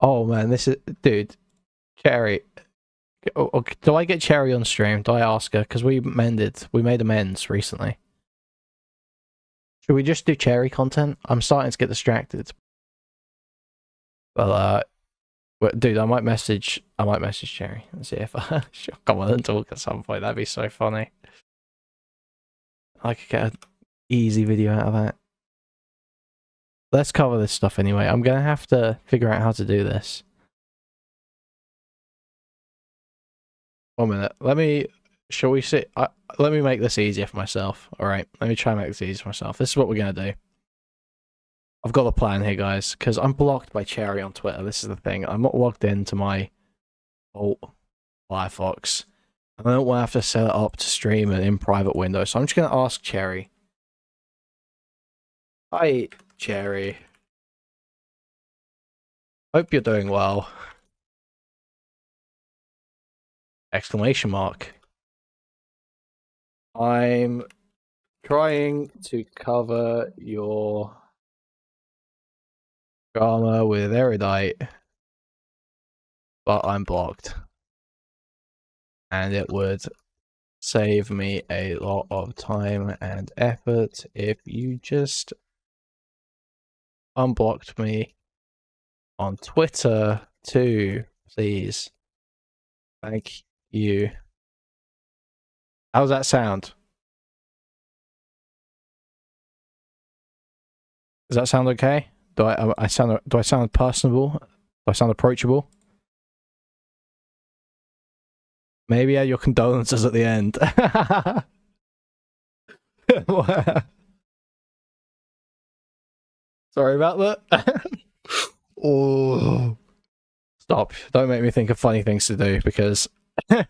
Oh man, this is dude. Chaeiry. Do I get Chaeiry on stream? Do I ask her? Because we made amends recently. Should we just do Chaeiry content? I'm starting to get distracted. Well, dude, I might message Chaeiry and see if she'll come on and talk at some point. That'd be so funny. I could get an easy video out of that. Let's cover this stuff anyway. I'm gonna have to figure out how to do this. 1 minute. Shall we see? Let me make this easier for myself. Alright, let me try and make this easier for myself. This is what we're gonna do. I've got a plan here, guys, because I'm blocked by Chaeiry on Twitter. This is the thing. I'm not logged into my Firefox. I don't want to have to set it up to stream it in private window. So I'm just gonna ask Chaeiry. Hi, Chaeiry. Hope you're doing well. Exclamation mark. I'm trying to cover your drama with Erudite, but I'm blocked. And it would save me a lot of time and effort if you just unblocked me on Twitter too, please. Thank you. How's that sound? Does that sound okay? Do I sound personable? Do I sound approachable? Maybe add your condolences at the end. Sorry about that. Oh, stop! Don't make me think of funny things to do because I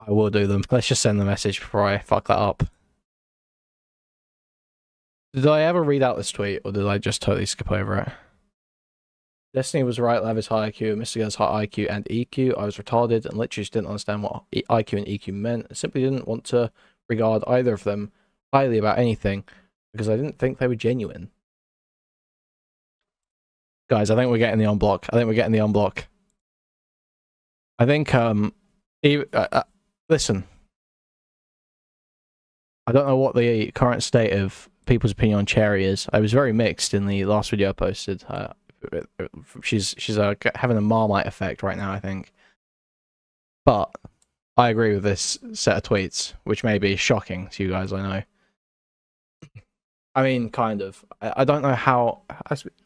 will do them. Let's just send the message before I fuck that up. Did I ever read out this tweet, or did I just totally skip over it? Destiny was right, Lav is high IQ, Mr. Girl's high IQ and EQ. I was retarded and literally just didn't understand what IQ and EQ meant. I simply didn't want to regard either of them highly about anything because I didn't think they were genuine. Guys, I think we're getting the unblock. I think, listen. I don't know what the current state of people's opinion on Chaeiry is. I was very mixed in the last video I posted. She's having a Marmite effect right now, I think. But I agree with this set of tweets, which may be shocking to you guys, I know. I mean, kind of. I don't know how.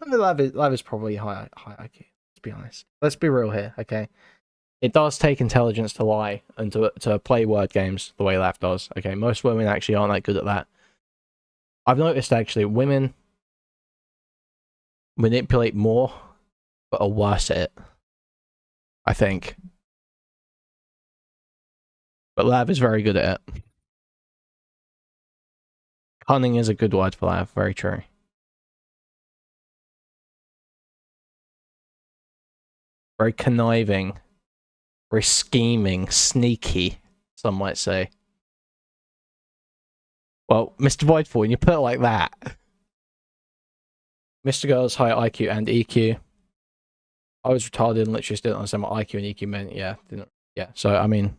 Lav is probably high IQ. Let's be honest. Let's be real here, okay? It does take intelligence to lie and to play word games the way Lav does. Okay, most women actually aren't that good at that. I've noticed actually women manipulate more, but are worse at it. I think. But Lav is very good at it. Cunning is a good word for Lav, very true. Very conniving. Very scheming, sneaky, some might say. Well, Mr. Voidfall, when you put it like that. Mr. Girl's high IQ and EQ. I was retarded and literally didn't understand what IQ and EQ meant. Yeah, so I mean,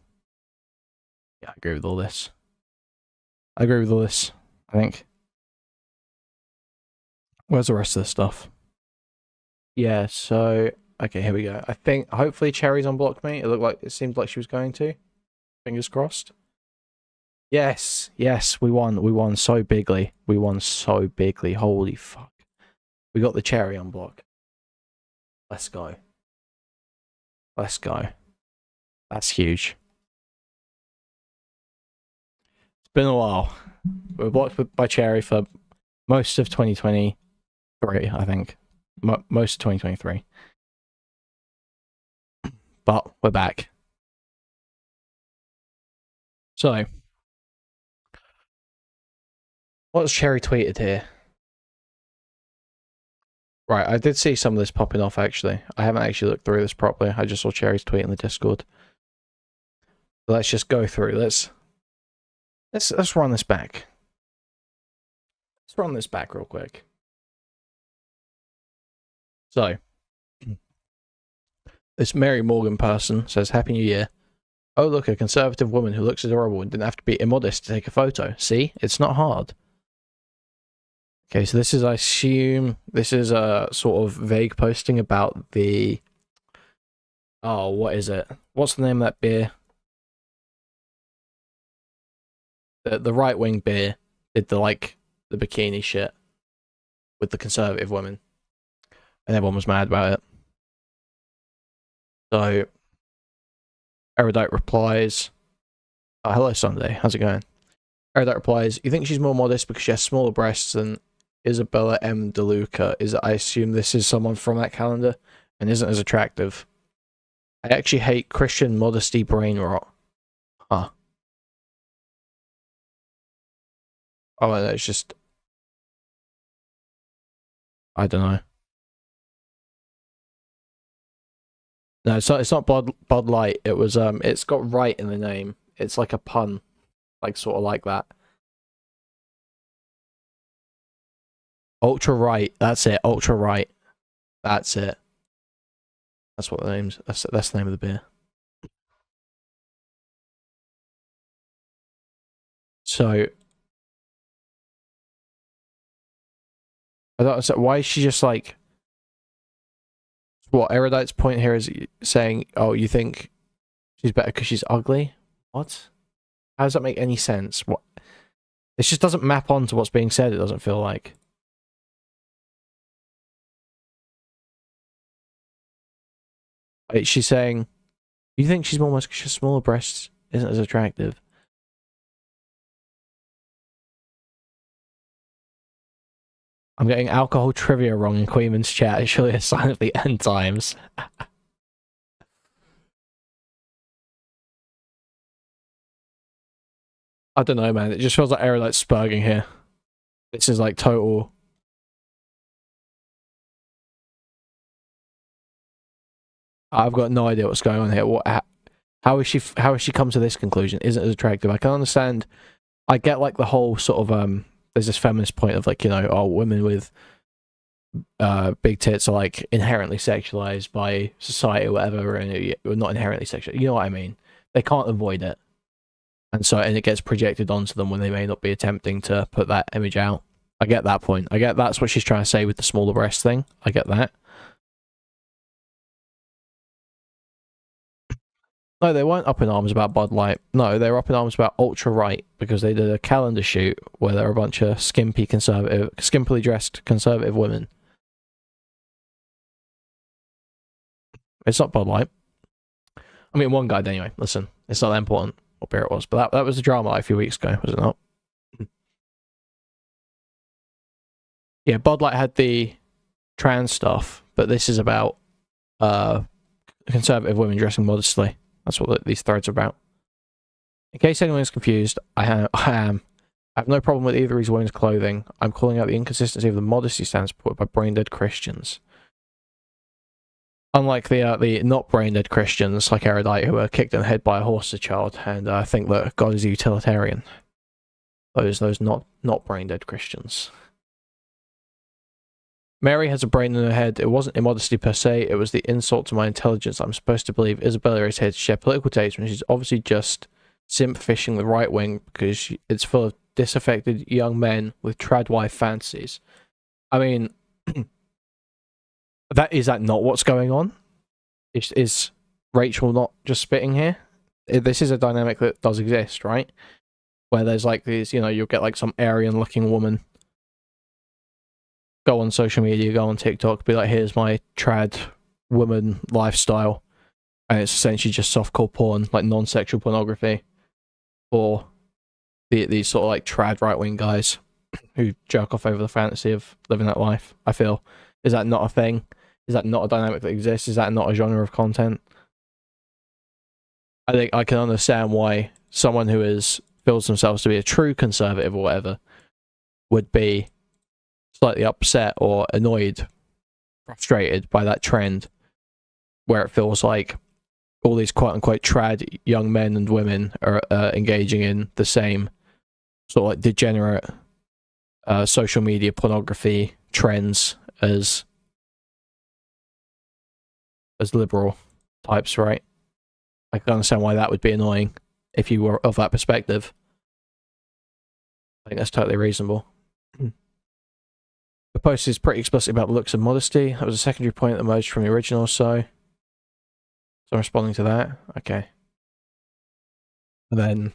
yeah, I agree with all this. I think. Where's the rest of the stuff? Yeah, so okay, here we go. I think hopefully Chaeiry's unblocked me. It seemed like she was going to. Fingers crossed. Yes, we won so bigly. Holy fuck. We got the Chaeiry unblock. Let's go. That's huge. It's been a while. We were blocked by Chaeiry for most of 2023, I think. Most of 2023. But we're back. So, what's Chaeiry tweeted here? Right, I did see some of this popping off actually. I haven't actually looked through this properly. I just saw Chaeiry's tweet in the Discord. So let's just go through. Let's run this back. Let's run this back real quick. So, This Mary Morgan person says, Happy New Year. Oh, look, a conservative woman who looks adorable and didn't have to be immodest to take a photo. See? It's not hard. Okay, so this is, I assume, this is a sort of vague posting about the... Oh, what is it? What's the name of that beer? The right-wing beer did the, like, the bikini shit with the conservative women. And everyone was mad about it. So, Erudite replies, oh, hello Sunday, how's it going? Erudite replies, you think she's more modest because she has smaller breasts than Isabella M. DeLuca? I assume this is someone from that calendar and isn't as attractive. I actually hate Christian modesty brain rot. Huh. Oh, no, it's just... I don't know. No, it's not Bud Light. It was it's got right in the name. It's like a pun, like sort of like that. Ultra right. That's it. Ultra right. That's it. That's what the name's. That's the name of the beer. So I don't understand. Why is she just like? What Erudite's point here is saying, oh, you think she's better because she's ugly? What? How does that make any sense? What? This just doesn't map on to what's being said, it doesn't feel like. She's saying, you think she's more muscular because smaller breasts isn't as attractive? I'm getting alcohol trivia wrong in Kuihman's chat. It's surely a sign of the end times. I don't know, man. It just feels like Erudite's spurging here. This is like total... I've got no idea what's going on here. How has she come to this conclusion? Isn't as attractive? I can understand. I get like the whole sort of there's this feminist point of like, you know, oh, women with big tits are like inherently sexualized by society or whatever, and not inherently sexual. You know what I mean? They can't avoid it, and it gets projected onto them when they may not be attempting to put that image out. I get that point. I get that's what she's trying to say with the smaller breast thing. I get that. No, they weren't up in arms about Bud Light. No, they were up in arms about Ultra Right because they did a calendar shoot where there were a bunch of skimpily dressed conservative women. It's not Bud Light. I mean, one guide anyway. Listen, it's not that important what beer it was, but that was the drama a few weeks ago, was it not? Yeah, Bud Light had the trans stuff, but this is about conservative women dressing modestly. That's what these threads are about. In case anyone is confused, I have no problem with either of these women's clothing. I'm calling out the inconsistency of the modesty standards supported by brain-dead Christians. Unlike the not brain-dead Christians, like Erudite, who were kicked in the head by a horse as a child, and think that God is a utilitarian. Those not brain-dead Christians. Mary has a brain in her head. It wasn't immodesty per se, it was the insult to my intelligence. I'm supposed to believe Isabella is here to share political takes when she's obviously just simp fishing the right wing because it's full of disaffected young men with trad wife fantasies. I mean, is that not what's going on? Is Rachel not just spitting here? This is a dynamic that does exist, right? Where there's like these, you know, you'll get like some Aryan looking woman go on social media, go on TikTok, be like, here's my trad woman lifestyle. And it's essentially just softcore porn, like non-sexual pornography. For these sort of like trad right-wing guys who jerk off over the fantasy of living that life, I feel. Is that not a thing? Is that not a dynamic that exists? Is that not a genre of content? I think I can understand why someone who feels themselves to be a true conservative or whatever would be slightly upset or annoyed, frustrated by that trend where it feels like all these quote-unquote trad young men and women are engaging in the same sort of like degenerate social media pornography trends as liberal. types, right? I can understand why that would be annoying if you were of that perspective. I think that's totally reasonable. The post is pretty explicit about the looks of modesty. That was a secondary point that emerged from the original, so I'm responding to that. Okay. And then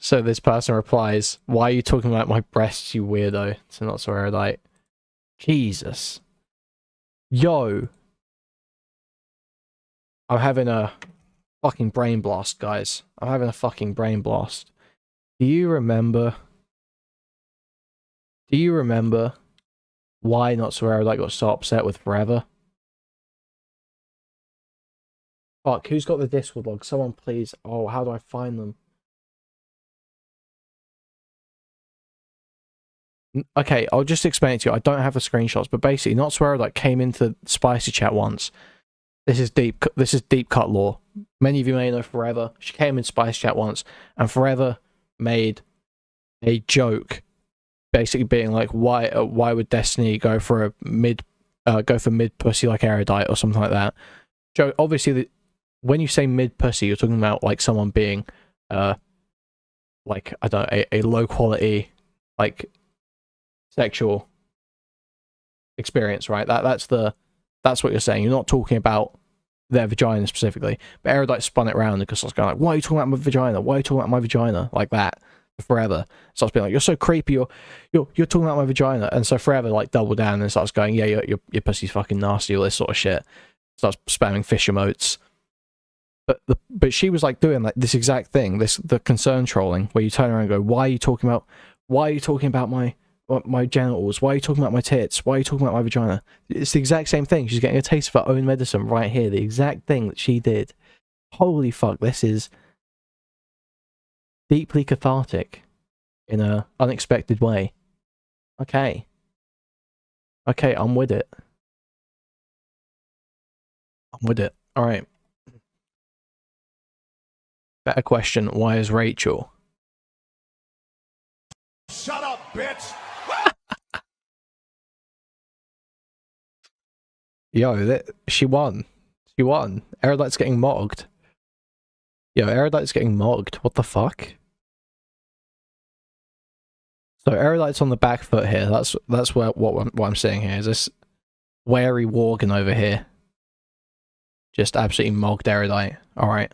so this person replies, "Why are you talking about my breasts, you weirdo?" It's not notsoErudite. Jesus. Yo. I'm having a fucking brain blast, guys. I'm having a fucking brain blast. Do you remember why notsoErudite got so upset with Forever? Fuck, who's got the Discord log? Someone please. Oh, how do I find them? Okay, I'll just explain it to you. I don't have the screenshots, but basically notsoErudite came into Spicy Chat once. This is deep cut lore. Many of you may know Forever. She came in Spicy Chat once, and Forever made a joke basically being like, why would Destiny go for mid pussy like Erudite or something like that? Joe, obviously when you say mid pussy, you're talking about like someone being like, I don't know, a low quality like sexual experience, right? That's what you're saying. You're not talking about their vagina specifically. But Erudite spun it around because I was going like, why are you talking about my vagina? Why are you talking about my vagina? Like that. Forever starts being like, you're so creepy, you're talking about my vagina. And so Forever like doubled down and starts going, yeah, your pussy's fucking nasty, all this sort of shit. Starts spamming fish emotes. But she was like doing like this exact thing, the concern trolling, where you turn around and go, why are you talking about my genitals? Why are you talking about my tits? Why are you talking about my vagina? It's the exact same thing. She's getting a taste of her own medicine right here. The exact thing that she did. Holy fuck, this is deeply cathartic in a unexpected way. Okay. Okay, I'm with it. I'm with it. Alright. Better question, why is Rachel? Shut up, bitch! Yo, she won. She won. Erudite's getting mogged. Yo, Erudite's getting mogged. What the fuck? So Erudite's on the back foot here. That's what I'm seeing here. Is this wary Worgen over here? Just absolutely mogged Erudite. Alright.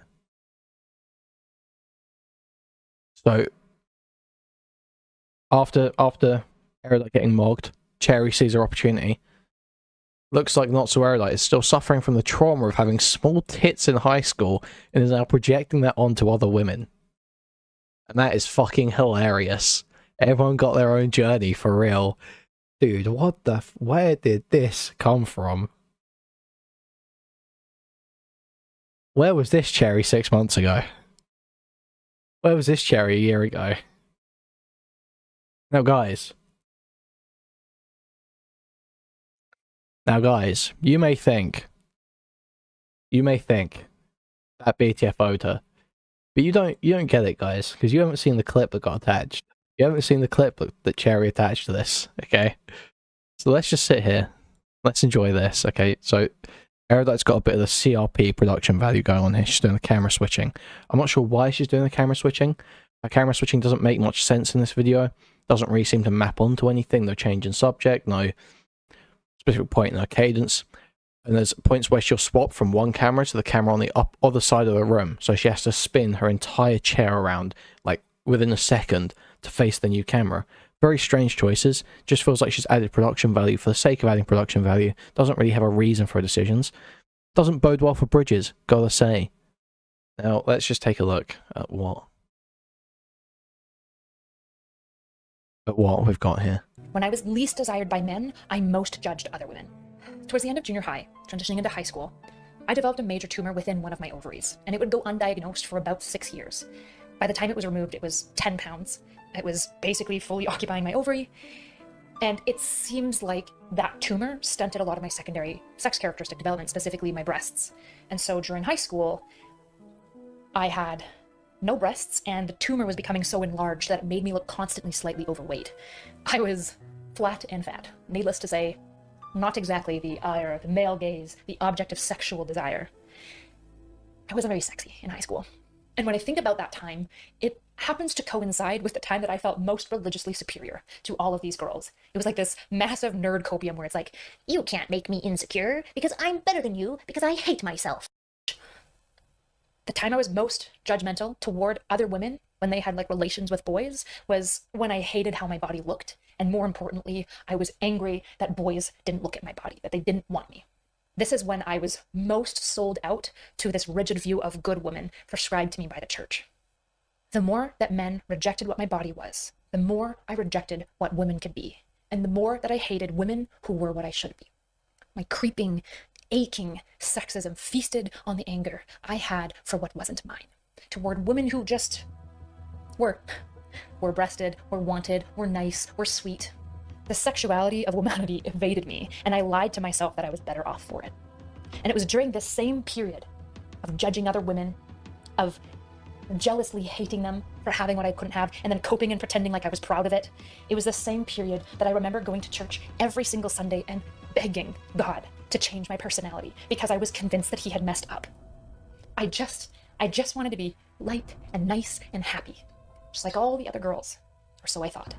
So after Erudite getting mogged, Chaeiry sees her opportunity. Looks like notsoErudite is still suffering from the trauma of having small tits in high school and is now projecting that onto other women. And that is fucking hilarious. Everyone got their own journey for real. Dude, what the where did this come from? Where was this Chaeiry 6 months ago? Where was this Chaeiry a year ago? Now guys, you may think that BTF owed her, but you don't get it, guys, because you haven't seen the clip that got attached. You haven't seen the clip that Chaeiry attached to this, okay? So let's just sit here. Let's enjoy this, okay? So Erudite's got a bit of the CRP production value going on here. She's doing the camera switching. I'm not sure why she's doing the camera switching. Her camera switching doesn't make much sense in this video. Doesn't really seem to map onto anything. No change in subject, no specific point in her cadence. And there's points where she'll swap from one camera to the camera on the other side of the room. So she has to spin her entire chair around, like, within a second to face the new camera. Very strange choices. Just feels like she's added production value for the sake of adding production value. Doesn't really have a reason for her decisions. Doesn't bode well for Bridges, gotta say. Now, let's just take a look at what we've got here. When I was least desired by men, I most judged other women. Towards the end of junior high, transitioning into high school, I developed a major tumor within one of my ovaries, and it would go undiagnosed for about 6 years. By the time it was removed, it was 10 pounds. It was basically fully occupying my ovary, and it seems like that tumor stunted a lot of my secondary sex characteristic development, specifically my breasts. And so during high school, I had no breasts, and the tumor was becoming so enlarged that it made me look constantly slightly overweight. I was flat and fat. Needless to say, not exactly the ire, the male gaze, the object of sexual desire. I wasn't very sexy in high school. And when I think about that time, it happens to coincide with the time that I felt most religiously superior to all of these girls. It was like this massive nerd copium where it's like, you can't make me insecure because I'm better than you because I hate myself. The time I was most judgmental toward other women when they had like relations with boys was when I hated how my body looked. And more importantly, I was angry that boys didn't look at my body, that they didn't want me. This is when I was most sold out to this rigid view of good women prescribed to me by the church. The more that men rejected what my body was, the more I rejected what women could be, and the more that I hated women who were what I should be. My creeping, aching sexism feasted on the anger I had for what wasn't mine, toward women who just were breasted, were wanted, were nice, were sweet. The sexuality of womanity evaded me, and I lied to myself that I was better off for it. And it was during this same period of judging other women, of jealously hating them for having what I couldn't have, and then coping and pretending like I was proud of it. It was the same period that I remember going to church every single Sunday and begging God to change my personality because I was convinced that he had messed up. I just wanted to be light and nice and happy, just like all the other girls, or so I thought.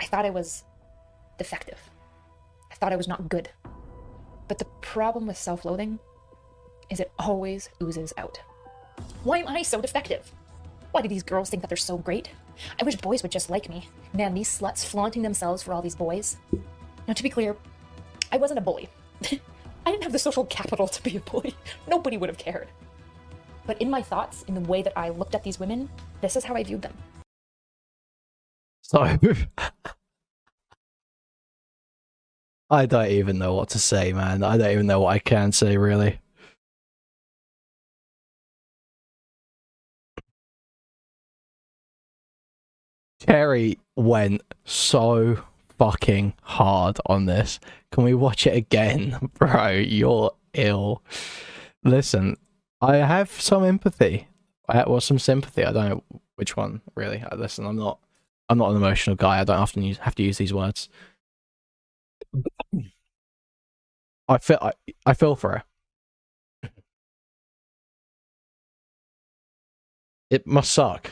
I thought I was defective. I thought I was not good. But the problem with self-loathing is it always oozes out. Why am I so defective? Why do these girls think that they're so great? I wish boys would just like me. Man, these sluts flaunting themselves for all these boys. Now, to be clear, I wasn't a bully. I didn't have the social capital to be a bully. Nobody would have cared. But in my thoughts, in the way that I looked at these women, this is how I viewed them. So, I don't even know what to say, man. I don't even know what I can say, really. Chaeiry went so fucking hard on this. Can we watch it again? Bro, you're ill. Listen, I have some empathy. Well, some sympathy. I don't know which one, really. Listen, I'm not an emotional guy. I don't often have to use these words. I feel for her. It must suck.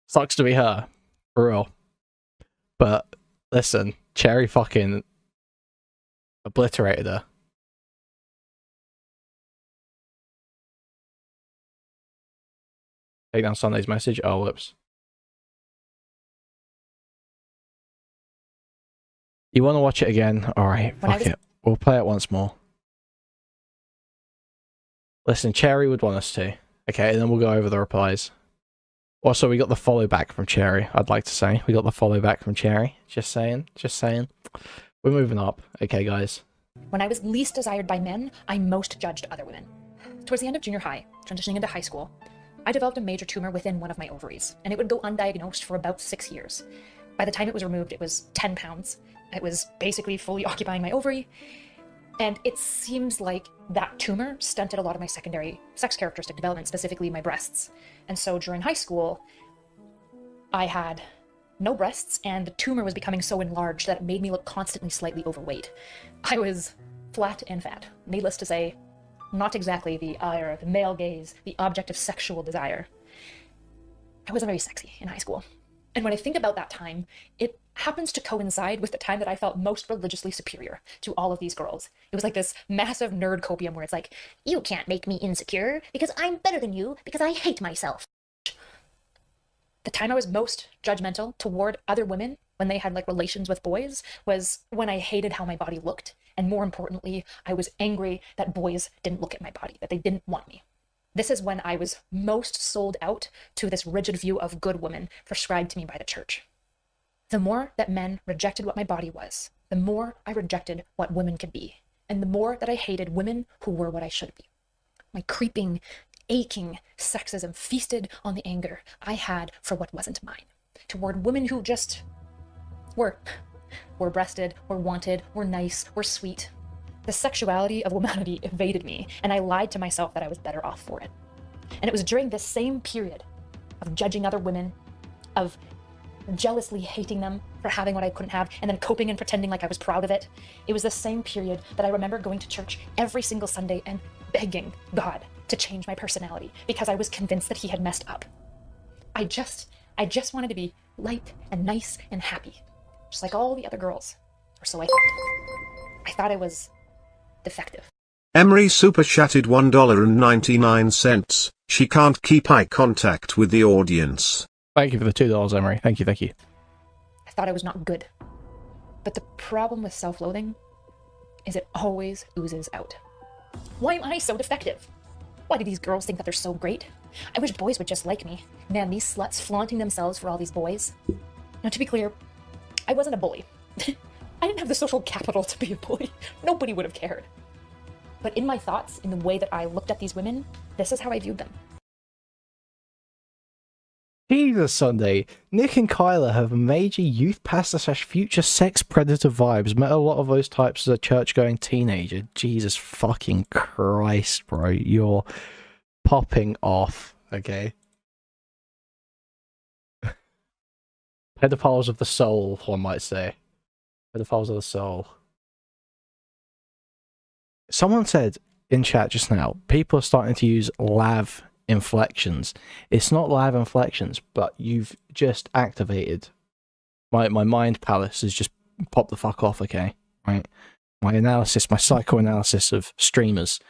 Sucks to be her, for real. But listen, Chaeiry fucking obliterated her. Take down Sunday's message. Oh, whoops. You want to watch it again? Alright, fuck it. We'll play it once more. Listen, Chaeiry would want us to. Okay, and then we'll go over the replies. Also, we got the follow back from Chaeiry, I'd like to say. We got the follow back from Chaeiry. Just saying. Just saying. We're moving up. Okay, guys. When I was least desired by men, I most judged other women. Towards the end of junior high, transitioning into high school, I developed a major tumor within one of my ovaries, and it would go undiagnosed for about 6 years. By the time it was removed, it was 10 pounds. It was basically fully occupying my ovary, and it seems like that tumor stunted a lot of my secondary sex characteristic development, specifically my breasts. And so during high school, I had no breasts, and the tumor was becoming so enlarged that it made me look constantly slightly overweight. I was flat and fat. Needless to say, not exactly the ire, the male gaze, the object of sexual desire. I wasn't very sexy in high school. And when I think about that time, it happens to coincide with the time that I felt most religiously superior to all of these girls. It was like this massive nerd copium where it's like, you can't make me insecure because I'm better than you because I hate myself. The time I was most judgmental toward other women when they had like relations with boys was when I hated how my body looked. And more importantly, I was angry that boys didn't look at my body, that they didn't want me. This is when I was most sold out to this rigid view of good women prescribed to me by the church. The more that men rejected what my body was, the more I rejected what women could be, and the more that I hated women who were what I should be. My creeping, aching sexism feasted on the anger I had for what wasn't mine, toward women who just were breasted, were wanted, were nice, were sweet. The sexuality of womanity evaded me, and I lied to myself that I was better off for it. And it was during this same period of judging other women, of jealously hating them for having what I couldn't have, and then coping and pretending like I was proud of it. It was the same period that I remember going to church every single Sunday and begging God to change my personality because I was convinced that he had messed up. I just wanted to be light and nice and happy, just like all the other girls, or so I thought. I thought I was defective. Emery super chatted $1.99. She can't keep eye contact with the audience. Thank you for the $2, Emery. Thank you, thank you. I thought I was not good. But the problem with self-loathing is it always oozes out. Why am I so defective? Why do these girls think that they're so great? I wish boys would just like me. Man, these sluts flaunting themselves for all these boys. Now, to be clear, I wasn't a bully. I didn't have the social capital to be a bully. Nobody would have cared. But in my thoughts, in the way that I looked at these women, this is how I viewed them. Jesus, Sunday. Nick and Kyla have major youth pastor / future sex predator vibes. Met a lot of those types as a church-going teenager. Jesus fucking Christ, bro. You're popping off, okay? Pedophiles of the soul, one might say. Pedophiles of the soul. Someone said in chat just now, people are starting to use lav inflections. It's not lav inflections, but you've just activated my mind palace has just popped the fuck off, okay? Right? My analysis, my psychoanalysis of streamers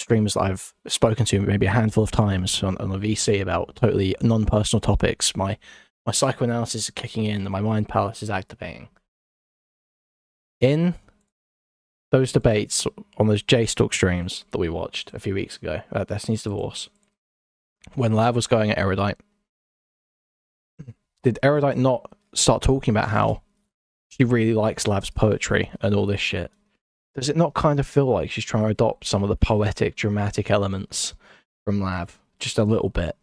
that I've spoken to maybe a handful of times on a VC about totally non-personal topics. My psychoanalysis is kicking in and my mind palace is activating. In those debates on those J-Stalk streams that we watched a few weeks ago about Destiny's Divorce, when Lav was going at Erudite, did Erudite not start talking about how she really likes Lav's poetry and all this shit? Does it not kind of feel like she's trying to adopt some of the poetic, dramatic elements from Lav? Just a little bit.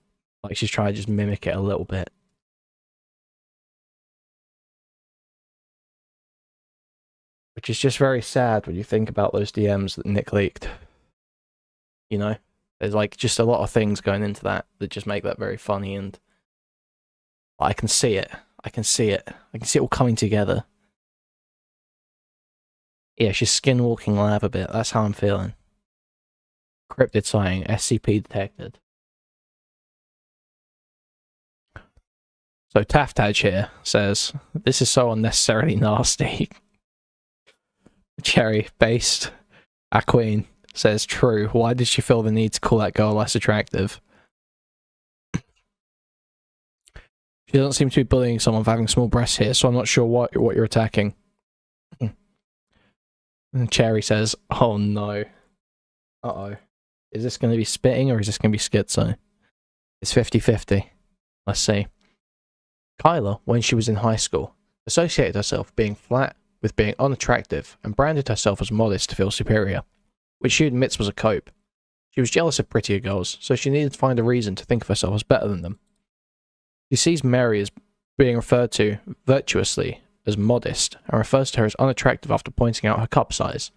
Like she's trying to just mimic it a little bit. Which is just very sad when you think about those DMs that Nick leaked. You know? There's like just a lot of things going into that just make that very funny, and I can see it. I can see it. I can see it all coming together. Yeah, she's skinwalking Lav a bit. That's how I'm feeling. Cryptid sighting. SCP detected. So Taftadge here says, this is so unnecessarily nasty. Cherry based. Aqueen says, true. Why did she feel the need to call that girl less attractive? She doesn't seem to be bullying someone for having small breasts here, so I'm not sure what you're attacking. And Chaeiry says, oh no. Uh-oh. Is this going to be spitting or is this going to be schizo? It's 50-50. Let's see. Kyla, when she was in high school, associated herself being flat with being unattractive and branded herself as modest to feel superior, which she admits was a cope. She was jealous of prettier girls, so she needed to find a reason to think of herself as better than them. She sees Mary as being referred to virtuously as modest and refers to her as unattractive after pointing out her cup size.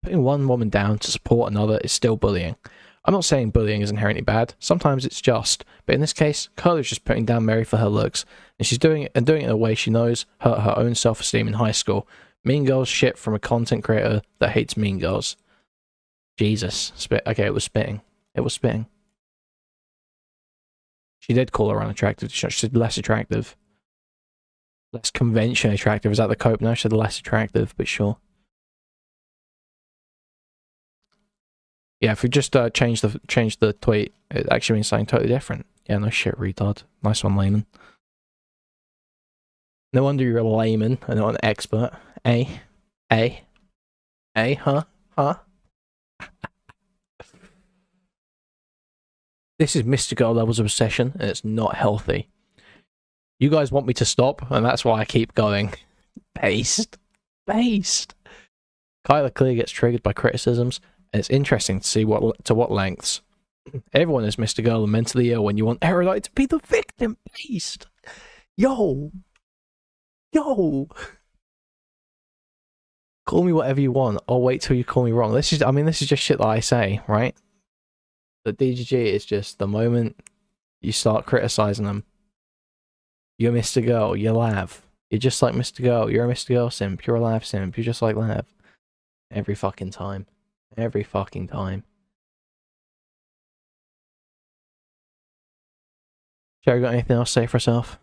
Putting one woman down to support another is still bullying. I'm not saying bullying is inherently bad, sometimes it's just, but in this case, Kyla is just putting down Mary for her looks, and she's doing it in a way she knows hurt her own self-esteem in high school. Mean Girls shit from a content creator that hates Mean Girls. Jesus. Okay, it was spitting. It was spitting. She did call her unattractive. She said less attractive. Less conventionally attractive. Is that the cope? No, she said less attractive, but sure. Yeah, if we just change the tweet, it actually means something totally different. Yeah, no shit, retard. Nice one, layman. No wonder you're a layman and not an expert. Huh? This is mystical levels of obsession, and it's not healthy. You guys want me to stop, and that's why I keep going. Based. Kyla clearly gets triggered by criticisms, and it's interesting to see to what lengths. Everyone is Mr. Girl and mentally ill when you want Erudite to be the victim. Based. Yo. Call me whatever you want. I'll wait till you call me wrong. This is just shit that I say, right? The DGG is just the moment you start criticizing them, You're Mr. Girl. You're Lav. You're just like Mr. Girl. You're a Mr. Girl simp. You're a Lav simp. You're just like Lav. Every fucking time. Every fucking time. Chaeiry, got anything else to say for herself?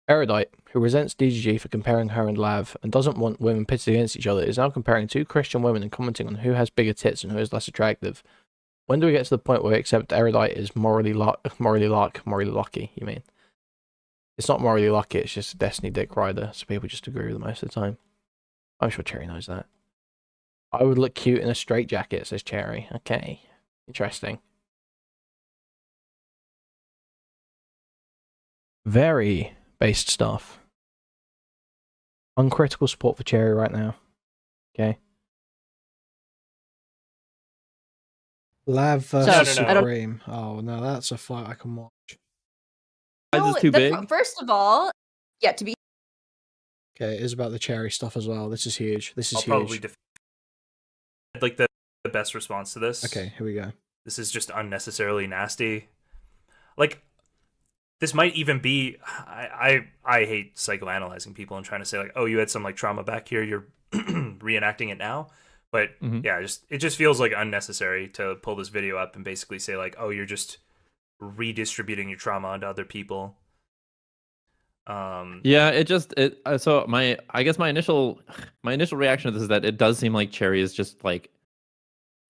Erudite, who resents DGG for comparing her and Lav and doesn't want women pitted against each other, is now comparing two Christian women and commenting on who has bigger tits and who is less attractive. When do we get to the point where we accept Erudite is morally lucky, you mean? It's not morally lucky, it's just a Destiny dick rider, so people just agree with it most of the time. I'm sure Chaeiry knows that. I would look cute in a straitjacket, says Chaeiry. Okay, interesting. Very based stuff. Uncritical support for Chaeiry right now. Okay. Lav versus No. Supreme. Oh no, that's a fight I can watch. No, is too big. First of all, yeah, to be Okay, it is about the Chaeiry stuff as well. This is huge. This is I'll huge. probably like the best response to this. Okay, here we go. This is just unnecessarily nasty. Like, this might even be. I hate psychoanalyzing people and trying to say like, oh, you had some like trauma back here. You're reenacting it now. But yeah, it just feels like unnecessary to pull this video up and basically say like, oh, you're just redistributing your trauma onto other people. Yeah, so I guess my initial reaction to this is that it does seem like Chaeiry is just like,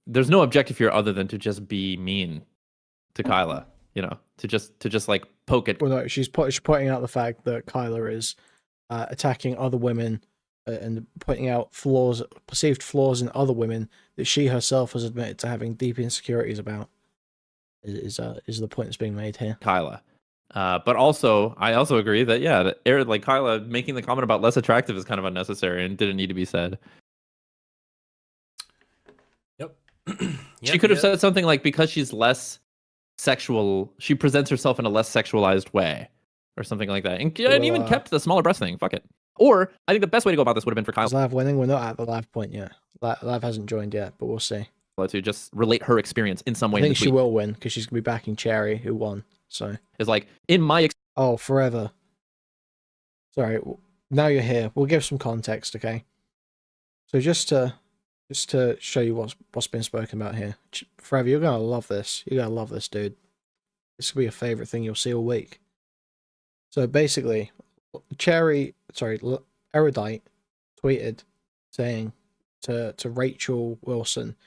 there's no objective here other than to just be mean to Kyla, you know, to just like poke it. Well, no, she's pointing out the fact that Kyla is attacking other women and pointing out perceived flaws in other women that she herself has admitted to having deep insecurities about. Is the point that's being made here? Kyla. But also, I also agree that, yeah, like Kyla making the comment about less attractive is kind of unnecessary and didn't need to be said. Yep. She could have said something like, because she's less sexual, she presents herself in a less sexualized way, or something like that. And even kept the smaller breast thing. Fuck it. Or, I think the best way to go about this would have been for Kyla. Is Lav winning? We're not at the Lav point yet. Lav hasn't joined yet, but we'll see. To just relate her experience in some way. I think she will win, because she's going to be backing Chaeiry, who won. So it's like, in my oh, forever. Sorry, now you're here. We'll give some context, okay? So just to show you what's been spoken about here. Forever, you're gonna love this. You're gonna love this, dude. This will be a favorite thing you'll see all week. So basically, Erudite tweeted saying to Rachel Wilson,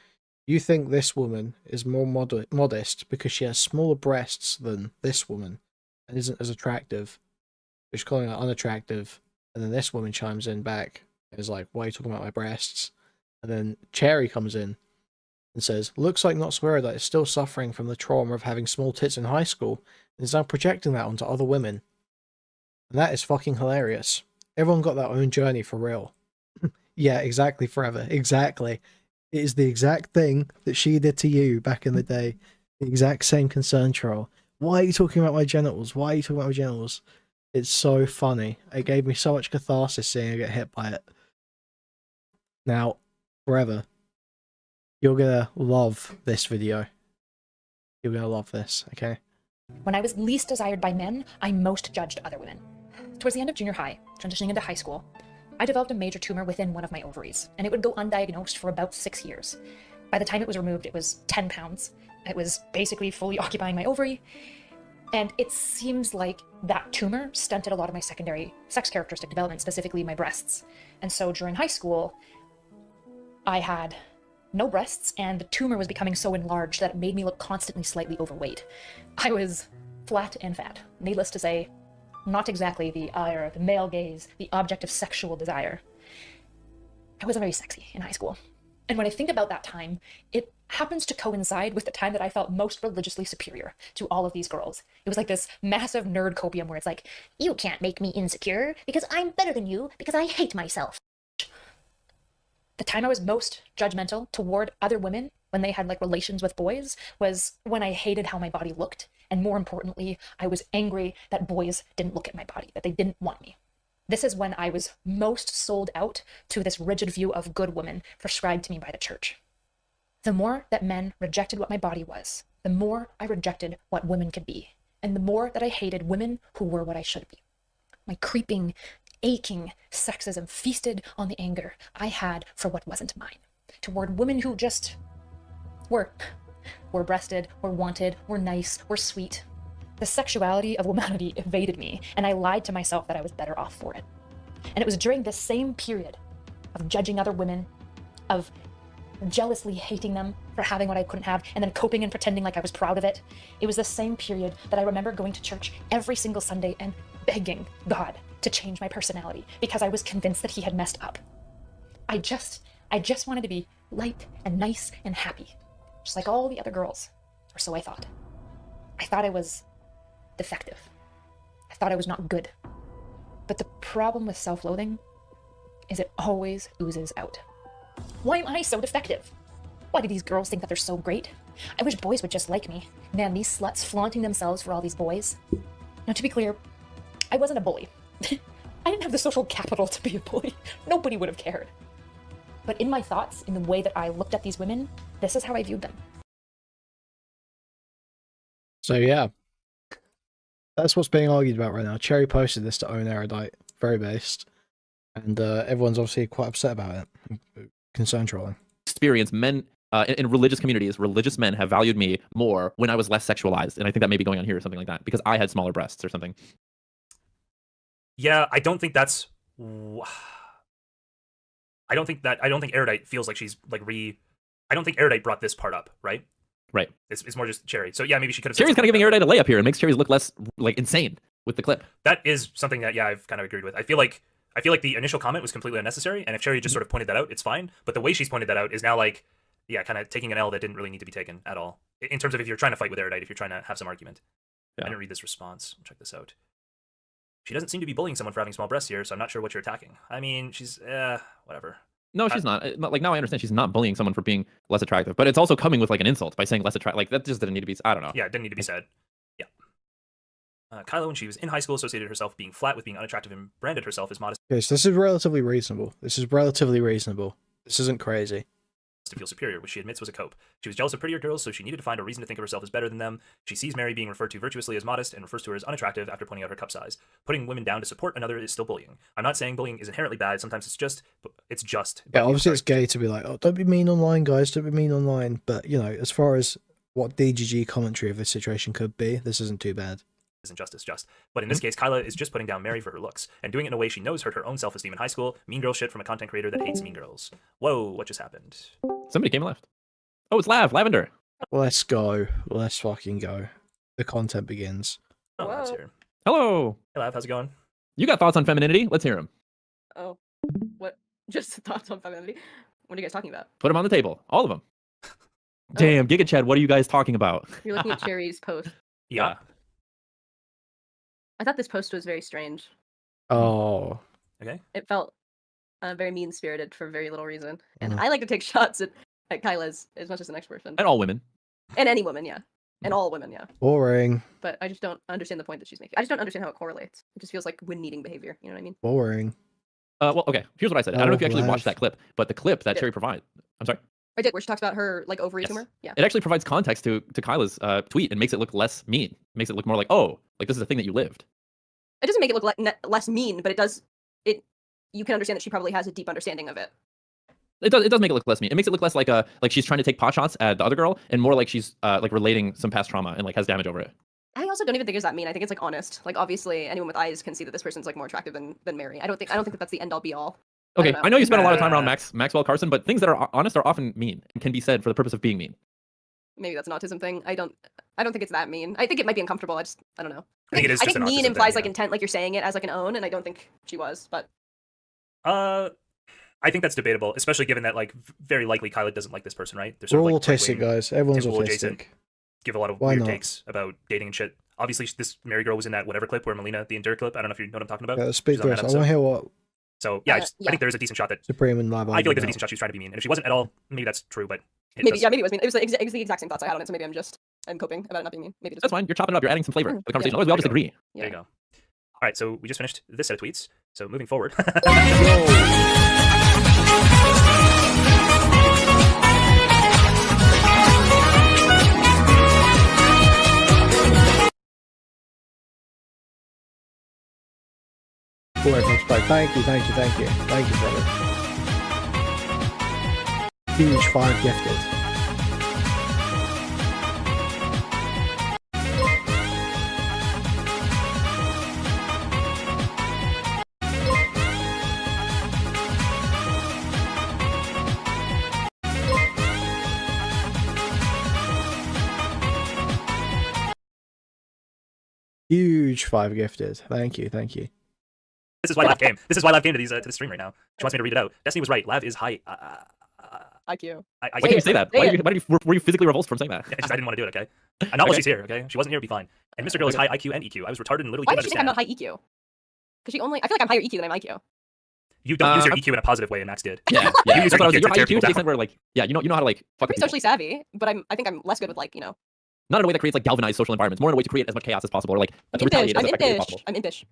"You think this woman is more modest because she has smaller breasts than this woman and isn't as attractive." She's calling her unattractive, and then this woman chimes in back and is like, "Why are you talking about my breasts?" And then Chaeiry comes in and says, "Looks like notsoErudite is still suffering from the trauma of having small tits in high school and is now projecting that onto other women." And that is fucking hilarious. Everyone got their own journey for real. Yeah, exactly, Forever. Exactly. It is the exact thing that she did to you back in the day. The exact same concern troll. Why are you talking about my genitals? Why are you talking about my genitals? It's so funny. It gave me so much catharsis seeing her get hit by it. Now, Forever, you're gonna love this video. You're gonna love this, okay? When I was least desired by men, I most judged other women. Towards the end of junior high, transitioning into high school, I developed a major tumor within one of my ovaries, and it would go undiagnosed for about 6 years. By the time it was removed, it was 10 pounds. It was basically fully occupying my ovary, and it seems like that tumor stunted a lot of my secondary sex characteristic development, specifically my breasts. And so during high school, I had no breasts, and the tumor was becoming so enlarged that it made me look constantly slightly overweight. I was flat and fat. Needless to say, not exactly the ire of the male gaze, the object of sexual desire. I wasn't very sexy in high school. And when I think about that time, it happens to coincide with the time that I felt most religiously superior to all of these girls. It was like this massive nerd copium where it's like, you can't make me insecure because I'm better than you because I hate myself. The time I was most judgmental toward other women when they had like relations with boys was when I hated how my body looked. And more importantly, I was angry that boys didn't look at my body, that they didn't want me. This is when I was most sold out to this rigid view of good women prescribed to me by the church. The more that men rejected what my body was, the more I rejected what women could be, and the more that I hated women who were what I should be. My creeping, aching sexism feasted on the anger I had for what wasn't mine, toward women who just were breasted, were wanted, were nice, were sweet. The sexuality of womanity evaded me, and I lied to myself that I was better off for it. And it was during this same period of judging other women, of jealously hating them for having what I couldn't have, and then coping and pretending like I was proud of it. It was the same period that I remember going to church every single Sunday and begging God to change my personality because I was convinced that he had messed up. I just wanted to be light and nice and happy, just like all the other girls, or so I thought. I thought I was defective. I thought I was not good. But the problem with self-loathing is it always oozes out. Why am I so defective? Why do these girls think that they're so great? I wish boys would just like me. Man, these sluts flaunting themselves for all these boys. Now, to be clear, I wasn't a bully. I didn't have the social capital to be a bully. Nobody would have cared. But in my thoughts, in the way that I looked at these women, this is how I viewed them. So yeah, that's what's being argued about right now. Chaeiry posted this to notsoErudite, very based, and everyone's obviously quite upset about it. Concern trolling. Experience men in religious communities, religious men have valued me more when I was less sexualized, and I think that may be going on here or something like that because I had smaller breasts or something. Yeah, I don't think that's. I don't think Erudite feels like she's like I don't think Erudite brought this part up, right? Right. It's more just Chaeiry. So yeah, maybe she could have. Chaeiry's kind of giving Erudite a layup here and makes Chaeiry look less like insane with the clip. That is something that I've kind of agreed with. I feel like the initial comment was completely unnecessary, and if Chaeiry just sort of pointed that out, it's fine. But the way she's pointed that out is now like, kind of taking an L that didn't really need to be taken at all. In terms of if you're trying to fight with Erudite, if you're trying to have some argument. Yeah. I didn't read this response. Check this out. She doesn't seem to be bullying someone for having small breasts here, so I'm not sure what you're attacking. I mean, she's whatever. No, she's not. Like, now I understand she's not bullying someone for being less attractive, but it's also coming with like an insult by saying less attractive. Like, that just didn't need to be. I don't know. Yeah, it didn't need to be said. Yeah. Kyla, when she was in high school, associated herself with being flat with being unattractive and branded herself as modest. Okay, so this is relatively reasonable. This isn't crazy. To feel superior, which she admits was a cope. She was jealous of prettier girls, so she needed to find a reason to think of herself as better than them. She sees Mary being referred to virtuously as modest and refers to her as unattractive after pointing out her cup size. Putting women down to support another is still bullying. I'm not saying bullying is inherently bad. Sometimes it's just. Yeah, obviously it's gay to be like, oh, don't be mean online, guys. Don't be mean online. But you know, as far as what DGG commentary of this situation could be, this isn't too bad. Isn't justice just. But in this case, Kyla is just putting down Mary for her looks and doing it in a way she knows hurt her own self-esteem in high school. Mean girl shit from a content creator that hates mean girls. Whoa, what just happened? Somebody came and left. Oh, it's Lavender. Let's go. Let's fucking go. The content begins. Oh, Lav's here. Hello. Hey, Lav, how's it going? You got thoughts on femininity? Let's hear them. Oh, what? Just thoughts on femininity? What are you guys talking about? Put them on the table. All of them. Damn, Giga Chad, what are you guys talking about? You're looking at Chaeiry's post. Yeah. I thought this post was very strange. Oh. Okay. It felt very mean-spirited for very little reason. And I like to take shots at Kyla's as much as the next person. And all women. And any woman, yeah. And all women, yeah. Boring. But I just don't understand the point that she's making. I just don't understand how it correlates. It just feels like win-needing behavior. You know what I mean? Boring. Well, okay. Here's what I said. I don't know if you actually watched that clip, but the clip that Chaeiry provided. I'm sorry. I did, where she talks about her like ovary tumor. Yeah. It actually provides context to Kyla's tweet and makes it look less mean. Makes it look more like, oh, like this is a thing that you lived. It doesn't make it look less mean, but it does. You can understand that she probably has a deep understanding of it. It does make it look less mean. It makes it look less like she's trying to take pot shots at the other girl, and more like she's like relating some past trauma and like has damage over it. I also don't even think it's that mean. I think it's like honest. Like obviously, anyone with eyes can see that this person's like more attractive than Mary. I don't think that that's the end all be all. Okay, I know you spend a lot of time around Maxwell Carson, but things that are honest are often mean and can be said for the purpose of being mean. Maybe that's an autism thing. I don't think it's that mean. I think it might be uncomfortable. I don't know. I think it is. I think mean implies like intent, like you're saying it as like an own, and I don't think she was. But I think that's debatable, especially given that like very likely Kyla doesn't like this person, right? We're all autistic, guys. Everyone's autistic. Give a lot of weird takes about dating and shit. Obviously, this Mary girl was in that whatever clip where Melina, the Endure clip. I don't know if you know what I'm talking about. Yeah, speak to us. I want to hear what. So yeah, I think there is a decent shot that Supreme and Live. I feel like there's a decent shot she was trying to be mean, and if she wasn't at all, maybe that's true. But maybe it was mean. It was the exact same thoughts I had on it. So maybe I'm coping about it not being mean. Maybe that's fine. You're chopping it up. You're adding some flavor to the conversation. Otherwise, we all just agree. There you go. All right, so we just finished this set of tweets. So moving forward. away from Spike. Thank you, thank you, thank you. Thank you, brother. Huge 5 gifted. Huge 5 gifted. Thank you, thank you. This is why Lav came. This is why Lav came to the stream right now. She wants me to read it out. Destiny was right. Lav is high. IQ. Why can't you say that? Were you physically repulsed from saying that? I didn't want to do it, okay? And not while she's here, okay? She wasn't here, it'd be fine. And Mr. Girl is high IQ and EQ. I was retarded and literally Why couldn't does she think I'm understand. not high EQ? Because she only. I feel like I'm higher EQ than I'm IQ. You don't use your EQ in a positive way, and Max did. Yeah, You use that's what I was. your You're EQ to tear IQ to the people extent where like, yeah, you know how to like fuck I'm with pretty people. socially savvy, but I think I'm less good with like Not in a way that creates like galvanized social environments, more in a way to create as much chaos as possible, or like to retaliate as effectively as possible. I'm impish.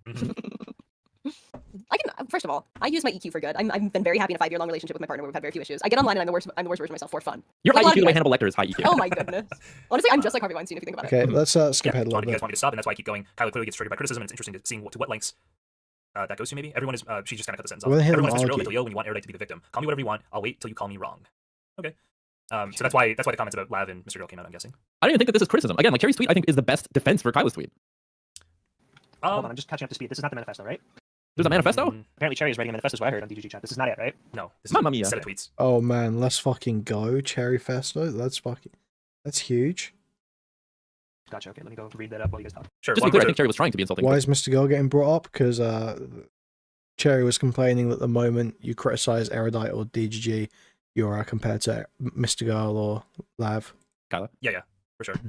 I can. First of all, I use my EQ for good. I've been very happy in a 5-year long relationship with my partner where we've had very few issues. I get online and I'm the worst version of myself for fun. You're Like, high a lot EQ the way of Hannibal Lecter is high EQ. Oh my goodness. Honestly, I'm just like Harvey Weinstein if you think about Okay, it. let's skip ahead a You little guys bit. want me to stop, and that's why I keep going. Kyla clearly gets triggered by criticism, and it's interesting to seeing to what lengths that goes to. Maybe everyone is. She just kind of cut the sentence off. Well, then hit Everyone them is Mr. Girl, all, mental yo when you want Erudite to be the victim. Call me whatever you want. I'll wait till you call me wrong. Okay. So that's why the comments about Lav and Mr. Girl came out. I'm guessing. I don't even think that this is criticism. Again, like Chaeiry's tweet, I think is the best defense for Kyla's tweet. Hold on, I'm just catching up to speed. This is not the manifesto, right? There's a manifesto? Apparently Chaeiry is writing a manifesto, is what I heard on DGG chat. This is not it, right? No, this is Mamma a mia. set of tweets. Oh man, let's fucking go, Cherry Festo. That's huge. Gotcha, okay, let me go read that up while you guys talk. Sure. Just to well, be clear, I I'm think Chaeiry was trying to be insulting. Why is Mr. Girl getting brought up? Because Cherry was complaining that the moment you criticize Erudite or DGG, you're compared to Mr. Girl or Lav. Kyla? Yeah, for sure. Just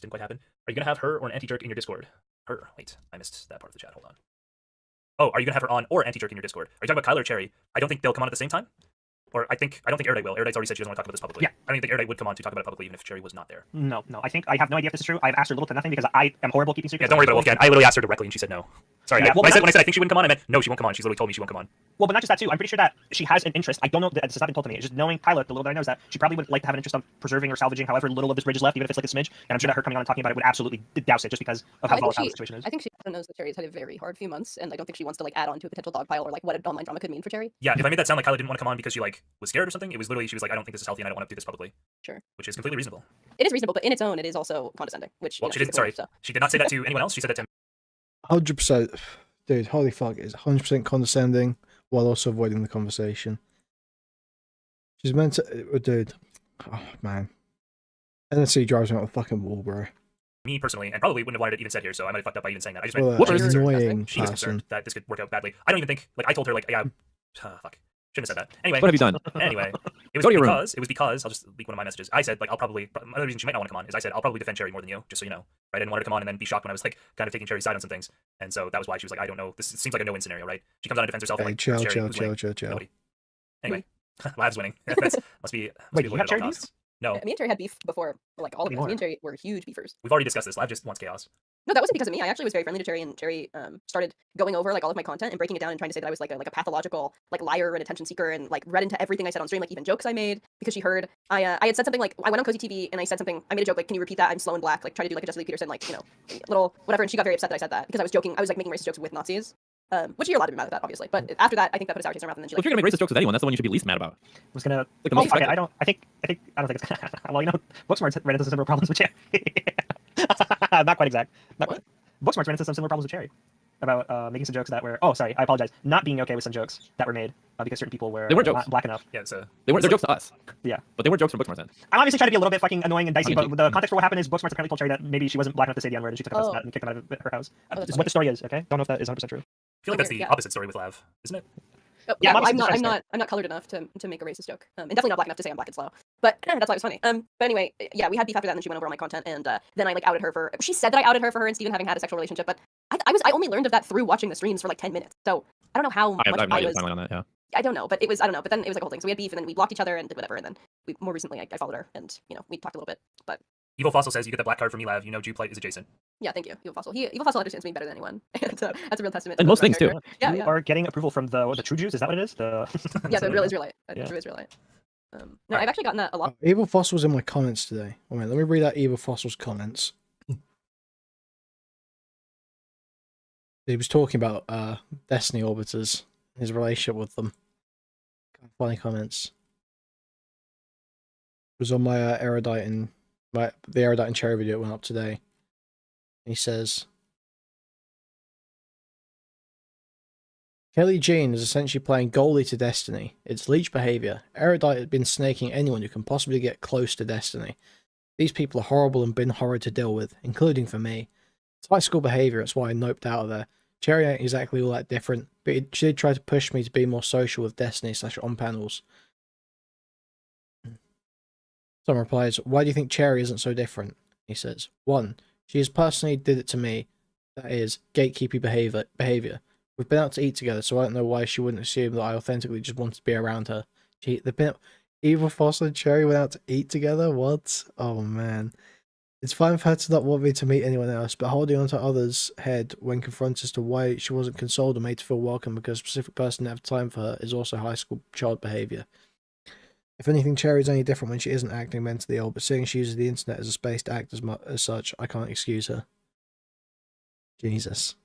didn't quite happen. Are you gonna have her or an anti-jerk in your Discord? Her. Wait, I missed that part of the chat. Hold on. Oh, are you gonna have her on or anti-jerk in your Discord? Are you talking about Kyla or Chaeiry? I don't think they'll come on at the same time. Or I don't think Erudite will. Erudite's already said she doesn't want to talk about this publicly. Yeah. I don't even think Erudite would come on to talk about it publicly, even if Chaeiry was not there. No, I have no idea if this is true. I've asked her little to nothing because I am horrible at keeping secrets. Yeah, don't worry about it, Wolfgang. I literally asked her directly and she said no. Sorry, Yeah, when I said I think she wouldn't come on, I meant no, she won't come on. She's literally told me she won't come on. Well, but not just that too. I'm pretty sure that she has an interest. I don't know. This has not been told to me. It's just knowing Kyla, the little that I know, is that she probably would like to have an interest on preserving or salvaging however little of this bridge is left, even if it's like a smidge. And I'm sure that her coming on and talking about it would absolutely douse it just because of how volatile the situation is. I think she also knows that Chaeiry's had a very hard few months, and I don't think she wants to like add on to a potential dog pile or like what an online drama could mean for Chaeiry. Yeah, if I made that sound like Kyla didn't want to come on because she like was scared or something, it was literally she was like, I don't think this is healthy and I don't want to do this publicly. Sure. Which is completely reasonable. It is reasonable, but in its own, it is also condescending. Which Well, she didn't. Sorry, she did not say that to anyone else. She said that to him. 100%. Dude, holy fuck. It's 100% condescending while also avoiding the conversation. She's meant to... Dude. Oh, man. NSC drives me out the fucking wall, bro. Me personally, and probably wouldn't have wanted it even said here, so I might have fucked up by even saying that. I just Well, meant what she was concerned. annoying She was person. concerned that this could work out badly. I don't even think like I told her like yeah, fuck. Shouldn't have said that. Anyway, What have you done? Anyway, it was Go to your room. because I'll just leak one of my messages. I said like another reason she might not want to come on is I said I'll probably defend Chaeiry more than you, just so you know. Right? I didn't want her to come on and then be shocked when I was like kind of taking Cherry's side on some things, and so that was why she was like I don't know. This seems like a no-win scenario, right? She comes on and defends herself. Hey, And like, chill, Chaeiry, chill, who's chill, winning? chill, chill. Nobody. Anyway, Lav's winning. Must be Wait, you avoided have at all Chaeiry beef? costs. No, Me and Chaeiry had beef before, like all of us. Me and Chaeiry were huge beefers. we've already discussed this. Lav just wants chaos. No, that wasn't because of me. I actually was very friendly to Chaeiry, and Chaeiry started going over like all of my content and breaking it down and trying to say that I was like a pathological like liar and attention seeker, and like read into everything I said on stream, like even jokes I made because she heard I had said something like I went on Cozy TV and I said something. I made a joke like, "Can you repeat that? I'm slow and black." Like try to do like a Jesse Lee Peterson like little whatever, and she got very upset that I said that because I was joking. I was like making racist jokes with Nazis. Which you're allowed to be mad at that, obviously. But after that, I think that put a sour taste in her mouth, and then she Well, if you're gonna make racist jokes with anyone, that's the one you should be least mad about. I was gonna. Like the most okay, effective. I don't think it's. Well, Booksmart's ran into some similar problems with Chaeiry. Not quite exact. What? Booksmart's ran into some similar problems with Chaeiry about making some jokes that were. Oh, sorry, I apologize. Not being okay with some jokes that were made because certain people were They weren't not jokes. black enough. Yeah, it's They weren't. They're jokes to us. Yeah. But they weren't jokes from Booksmart's end. I'm obviously trying to be a little bit fucking annoying and dicey, Tongue in but the context for what happened is Booksmart's apparently told Chaeiry that maybe she wasn't black enough to say the N-word, and she took offense to that and kicked them out of her house. Oh, that's Is what the story is, okay? Don't know if that is 100% true. I feel like that's the Yeah. opposite story with Lav, isn't it? Oh, Yeah, yeah, obviously I'm just not colored enough to make a racist joke, and definitely not black enough to say I'm black and slow. But that's why it was funny. But anyway, yeah, we had beef after that, and then she went over all my content, and then I like outed her for. She said that I outed her for her and Steven having had a sexual relationship, but I only learned of that through watching the streams for like 10 minutes, so I don't know how much I have no I idea was. the timeline on that. Yeah. I don't know, but it was I don't know, but then it was like a whole thing. So we had beef, and then we blocked each other and did whatever, and then more recently I followed her, and we talked a little bit, but. Evil Fossil says you get the black card from me, Lav. You know Jew plight is adjacent. Yeah, thank you, Evil Fossil. Evil Fossil understands me better than anyone, and that's a real testament. And to most my things, too. character. Yeah, You yeah. are getting approval from the true Jews. Is that what it is? Yeah, the real Israelite. Yeah. True Israelite. No, I've actually gotten that a lot. Evil Fossil's in my comments today. Wait, let me read out Evil Fossil's comments. He was talking about Destiny Orbiters, his relationship with them. Funny comments. It was on my Erudite and the Erudite and Chaeiry video that went up today. He says, Kelly Jean is essentially playing goalie to Destiny. It's leech behavior. Erudite has been snaking anyone who can possibly get close to Destiny. These people are horrible and been horrid to deal with, including for me. It's high school behavior, that's why I noped out of there. Chaeiry ain't exactly all that different, but she did try to push me to be more social with Destiny / on panels. Someone replies, why do you think Chaeiry isn't so different? He says, 1. She has personally did it to me, that is, gatekeepy behavior. We've been out to eat together, so I don't know why she wouldn't assume that I authentically just wanted to be around her. Eva Foster and Chaeiry went out to eat together? What? Oh man. It's fine for her to not want me to meet anyone else, but holding on to others' head when confronted as to why she wasn't consoled or made to feel welcome because a specific person didn't have time for her is also high school child behavior. If anything, Chaeiry is only different when she isn't acting mentally ill, but seeing she uses the internet as a space to act as such, I can't excuse her. Jesus.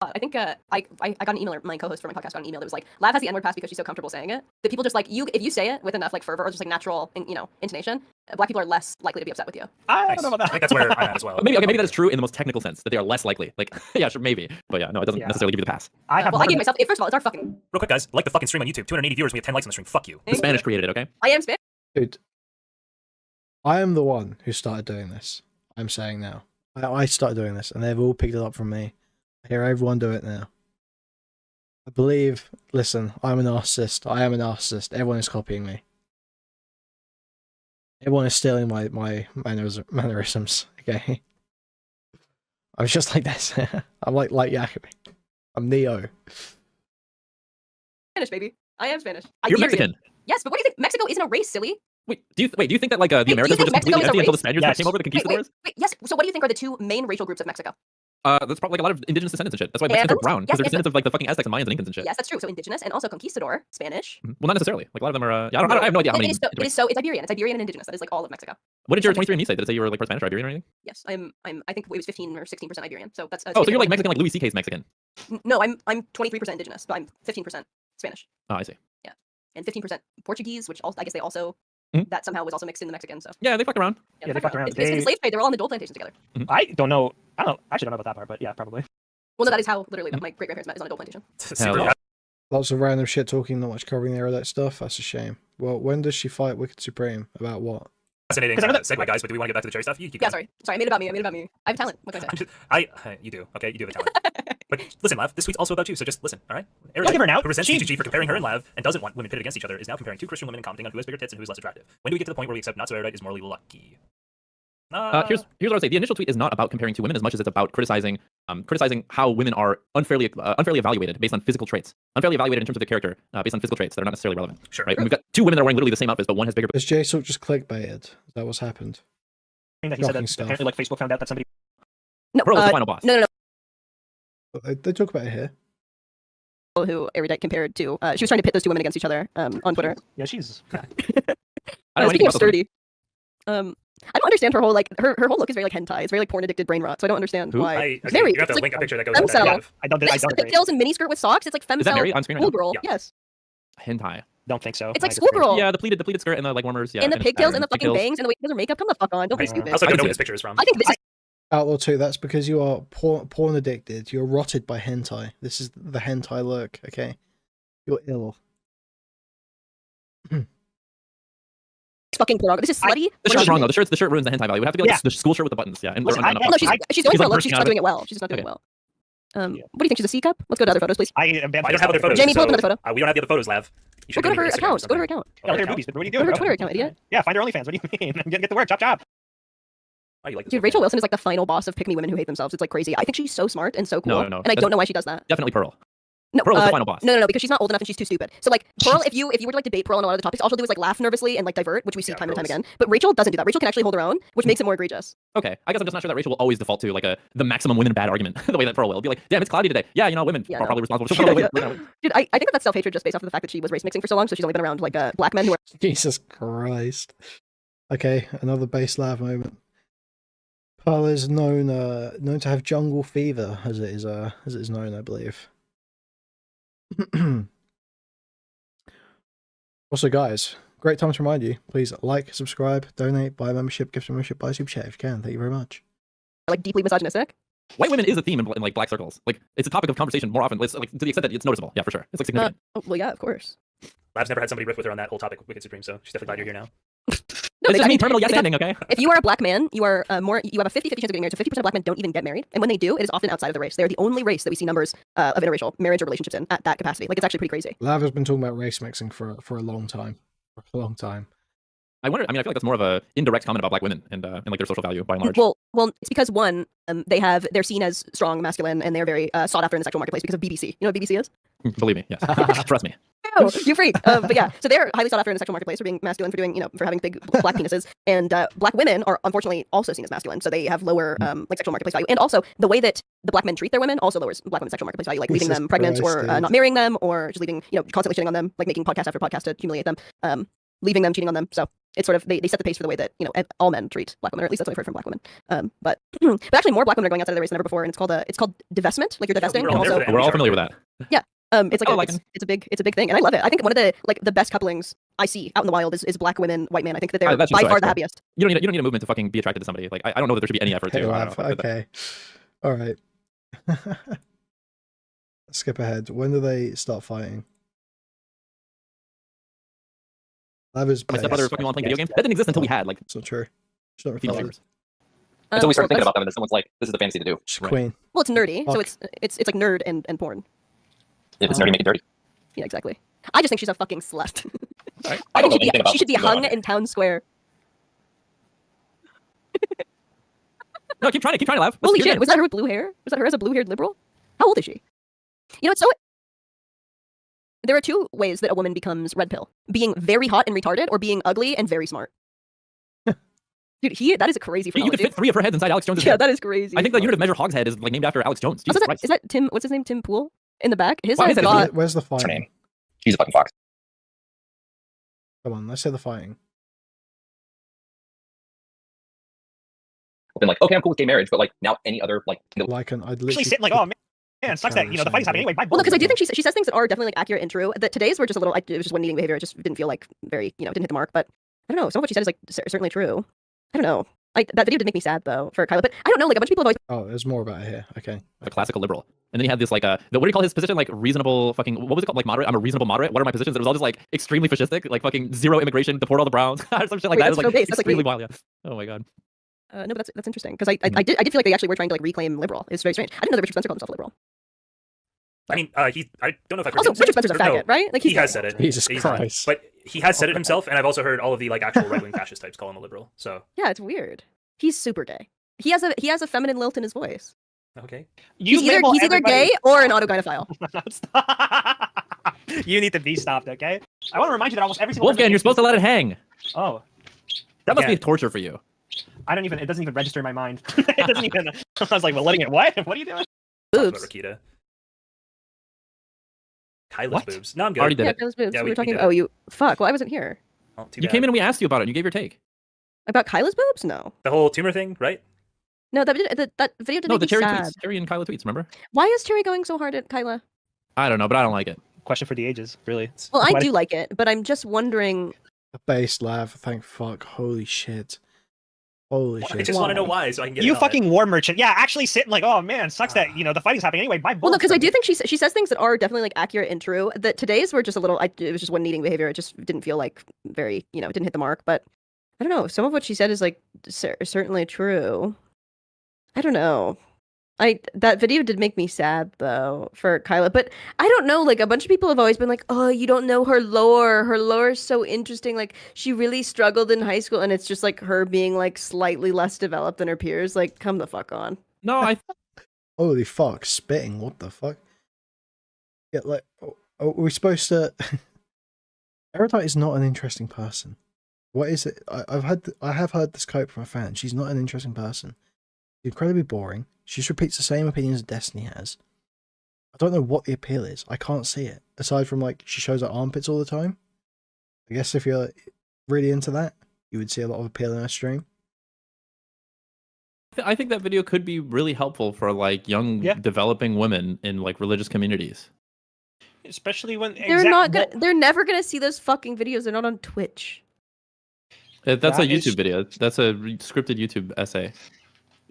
I think I got an email, or my co-host for my podcast got an email that was like, Lav has the N-word pass because she's so comfortable saying it. That people just like, if you say it with enough like fervor or just like natural, intonation, black people are less likely to be upset with you. I don't know about that. I think that's where I'm at as well. Maybe that is true in the most technical sense, that they are less likely. Like, yeah, sure, maybe. But yeah, no, it doesn't necessarily give you the pass. I gave myself, first of all, it's our fucking... Real quick, guys, like the fucking stream on YouTube. 280 viewers, we have 10 likes on the stream. Fuck you. The Spanish created it, okay? I am Spanish. Dude, I am the one who started doing this. I'm saying now. I started doing this, and they've all picked it up from me. I hear everyone do it now. I believe, listen, I'm a narcissist. I am a narcissist. Everyone is copying me. Everyone is stealing my mannerisms, okay? I was just like this. I'm like Jacoby. I'm Neo. Spanish, baby. I am Spanish. You're Mexican. Yes, but what do you think? Mexico isn't a race, silly. Wait, do you think that like the Americans were just completely empty until the Spaniards came over, the conquistadors? Wait, yes. So what do you think are the two main racial groups of Mexico? That's probably like a lot of indigenous descendants and shit. That's why Mexicans are brown, because they're descendants of like the fucking Aztecs and Mayans and Incans and shit. Yes, that's true. So indigenous and also conquistador, Spanish. Well, not necessarily. Like a lot of them are. I have no idea how many. It's Iberian. It's Iberian and indigenous. That is like all of Mexico. What did your 23andMe say? Did it say you were like part Spanish or Iberian or anything? Yes, I think it was 15 or 16% Iberian. So that's. Oh, so you're like Mexican, like Louis C.K.'s Mexican. No, I'm 23% indigenous, but I'm 15% Spanish. Oh, I see. Yeah, and 15% Portuguese, which also, I guess they also. That somehow was also mixed in the Mexican. So yeah, they fucked around. Yeah, they fucked around. It's basically slave trade. They were all on the dole plantations together. I don't know. I actually don't know about that part, but yeah, probably. Well, no, that is how literally my great grandparents met, is on a dole plantation. Yeah. Lots of random shit talking, not much covering the Erudite stuff. That's a shame. Well, when does she fight Wicked Supreme? About what? Fascinating segue, guys, but do we want to get back to the Chaeiry stuff? You keep Yeah, going. sorry. I made it about me. I have talent. What can I say? You do. Okay, you do have a talent. But listen, Lav, this tweet's also about you, so just listen, all right? Don't give her an out. Who resents TGG for comparing her and Lav and doesn't want women pitted against each other is now comparing two Christian women and commenting on who has bigger tits and who is less attractive. When do we get to the point where we accept notsoErudite is morally lucky? Here's what I would say. The initial tweet is not about comparing two women as much as it's about criticizing how women are unfairly evaluated based on physical traits. Unfairly evaluated in terms of their character based on physical traits that are not necessarily relevant. Sure. Right? We've got two women that are wearing literally the same outfits, but one has bigger. Is JSOC just clickbaited? Is that what's happened? That he said that apparently like Facebook found out that somebody. No, Pearl is the final boss. No. They talk about it here. Who Erudite compared to? She was trying to pit those two women against each other on Twitter. Yeah, she's. I don't know Speaking of anything sturdy, I don't understand her whole her whole look is very like hentai. It's very like porn addicted brain rot. So I don't understand why. You have to link a picture that goes with that. I don't agree. Pigtails and miniskirt with socks. It's like femcel. Is that Mary on screen right now? Schoolgirl. Yeah. Yes. Hentai. Don't think so. It's like schoolgirl. Yeah, the pleated skirt and the like warmers. Yeah, And the pigtails and the fucking pigtails. bangs and the way she does her makeup. Come the fuck on. Don't be stupid. I also I don't can know see where this it. picture is from. I think this is. Outlaw 2, that's because you are porn addicted. You're rotted by hentai. This is the hentai look, okay? You're ill. Fucking pornography. This is slutty. The shirt's wrong though. The shirt ruins the hentai value. It would have to be like the school shirt with the buttons. Yeah, and Listen, they're on No, she's going He's for a like look. She's just bursting out not of doing it well. She's just not doing it well. What do you think? She's a C cup? Let's go to other photos, please. I am banned. I don't have other photos. Jamie, pull up so, another photo. we don't have the other photos, Lav. You should Go to her Instagram or account. Go to her something. account. Oh, they're boobies. What are you Go doing? to her bro? Twitter account, idiot. Yeah, find her OnlyFans. What do you mean? Get to work. Chop. Oh, you like this Dude, one? Rachel Wilson is like the final boss of pick me women who hate themselves. It's like crazy. I think she's so smart and so cool. No. And I don't know why she does that. Definitely Pearl. No, Pearl is the final boss. No, because she's not old enough and she's too stupid. So like Pearl, if you were to like debate Pearl on a lot of the topics, all she'll do is like laugh nervously and like divert, which we see time and time again. But Rachel doesn't do that. Rachel can actually hold her own, which makes it more egregious. Okay, I guess I'm just not sure that Rachel will always default to like the maximum women bad argument the way that Pearl will. Be like, damn, it's cloudy today. Yeah, women are probably responsible. She'll probably win. Dude, I think that's self-hatred just based off of the fact that she was race mixing for so long, so she's only been around like black men who are. Jesus Christ. Okay, another base lav moment. Pearl is known to have jungle fever, as it is known, I believe. Also, guys, great time to remind you, please like, subscribe, donate, buy a membership, gift a membership, buy a super chat if you can. Thank you very much. Like deeply misogynistic. White women is a theme in like black circles. Like it's a topic of conversation more often. It's like to the extent that it's noticeable. Yeah, for sure. It's like significant. Well, yeah, of course. Lab's never had somebody riff with her on that whole topic, Wicked Supreme, so she's definitely glad you're here now. No, It's just me terminal yes ending, okay? If you are a black man, you are you have a 50-50 chance of getting married. So 50% of black men don't even get married, and when they do, it is often outside of the race. They are the only race that we see numbers of interracial marriage or relationships in at that capacity. Like it's actually pretty crazy. Lav has been talking about race mixing for a long time. For a long time. I wonder. I mean, I feel like that's more of a indirect comment about black women and like their social value by and large. Well, it's because one, they're seen as strong, masculine, and they're very sought after in the sexual marketplace because of BBC. You know what BBC is? Believe me, yes. Trust me. Oh, you freak. But yeah, so they're highly sought after in the sexual marketplace for being masculine, for doing, for having big black penises. And black women are unfortunately also seen as masculine, so they have lower like sexual marketplace value. And also the way that the black men treat their women also lowers black women's sexual marketplace value, like leaving them pregnant or not marrying them, or just leaving, constantly shitting on them, like making podcast after podcast to humiliate them, leaving them, cheating on them. So it's sort of they set the pace for the way that all men treat black women, or at least that's what I've heard from black women. But actually more black women are going outside of their race than ever before, and it's called divestment, like you're divesting. We're all familiar with that. Yeah. It's like it's a big thing, and I love it. I think one of the best couplings I see out in the wild is black women, white men. I think that they're by far the happiest. You don't need a movement to fucking be attracted to somebody. Like I don't know that there should be any effort to. Okay, all right. Skip ahead. When do they start fighting? My stepbrother fucking want playing video games. That didn't exist until we had like. It's not true. It's not teenagers. Until we started thinking about them, and then someone's like, "This is the fantasy to do." She's queen. Well, it's nerdy, so it's like nerd and porn. If it's nerdy, make it dirty. Yeah, exactly. I just think she's a fucking slut. I don't know anything about. She should be hung in town square. No, keep trying to laugh. Holy shit! Was that her with blue hair? Was that her as a blue-haired liberal? How old is she? It's so. There are two ways that a woman becomes red pill: being very hot and retarded, or being ugly and very smart. Dude, that is a crazy. You could fit 3 of her heads inside Alex Jones' head. Yeah, that is crazy. I think the unit of measure hogshead is like named after Alex Jones. Jesus Christ. Is that Tim? What's his name? Tim Pool in the back. His Why head is got. Where's the What's her fighting? name? She's a fucking fox. Come on, let's say the fighting. I've been like, okay, I'm cool with gay marriage, but like now any other like. Like I'd Actually literally sitting like, oh man, sucks that the fighting's happening anyway. Well, no, because I do think she says things that are definitely like accurate and true. That today's were just a little. It was just one eating behavior. It just didn't feel like very didn't hit the mark. But I don't know. Some of what she said is like certainly true. I don't know. That video did make me sad though for Kyla, but I don't know. Like a bunch of people have always. Oh, there's more about it here. Okay. A classical liberal, and then he had this like what do you call his position? Like reasonable fucking what was it called? Like moderate. I'm a reasonable moderate. What are my positions? It was all just like extremely fascistic, like fucking zero immigration, deport all the Browns, or some shit like that. It was like extremely wild. Yeah. Oh my god. No, but that's interesting because I did feel like they actually were trying to like reclaim liberal. It's very strange. I didn't know that Richard Spencer called himself liberal. I mean, I don't know if I've heard Also, Richard Spencer's a faggot, right? Like he has said it. Jesus Christ. But he has said it himself, and I've also heard all of the like actual right-wing fascist types call him a liberal. So yeah, it's weird. He's super gay. He has a feminine lilt in his voice. okay, He's either gay or an autogynephile. You need to be stopped, okay? I want to remind you that almost every single Wolfgang, you're supposed to let it hang. Oh, That must be torture for you. it doesn't even register in my mind. It doesn't even. I was like, well, letting it what? What are you doing? Boobs. Rakita. Kyla's What? boobs. No, I'm good. Already did Yeah, it. Kyla's boobs. Yeah, we we were talking did about. it. Oh, you fuck. Well, I wasn't here. Oh, too You bad. came in and we asked you about it. And you gave your take. About Kyla's boobs? No. The whole tumor thing, right? No, that video didn't No, make the me Chaeiry sad. tweets. Chaeiry and Kyla tweets. Remember? Why is Chaeiry going so hard at Kyla? I don't know, but I don't like it. Question for the ages, really. Well, I Why- do like it, but I'm just wondering. A base Lav, thank fuck. Holy shit. Holy I shit. just want to know why, so I can get You in on fucking war merchant. Yeah, actually sitting like, oh man, sucks that the fighting's happening anyway. Buy Well, no, because I bullets. do think she says things that are definitely like accurate and true. That today's were just a little. It was just one eating behavior. It just didn't feel like very. It didn't hit the mark. But I don't know. Some of what she said is like certainly true. I don't know. That video did make me sad though for Kyla, but I don't know. Like a bunch of people have always been like, "Oh, you don't know her lore. Her lore is so interesting. Like she really struggled in high school, and it's just like her being like slightly less developed than her peers. Like, come the fuck on." No, I. Holy fuck, spitting, what the fuck? Yeah, like, are we supposed to... Erudite is not an interesting person. What is it? I have heard this quote from a fan. She's not an interesting person. She's incredibly boring. She just repeats the same opinions Destiny has. I don't know what the appeal is. I can't see it. Aside from, like, she shows her armpits all the time. I guess if you're really into that, you would see a lot of appeal in her stream. I think that video could be really helpful for like young developing women in like religious communities. Especially when they're never gonna see those fucking videos. They're not on Twitch. That's a YouTube video. That's a scripted YouTube essay.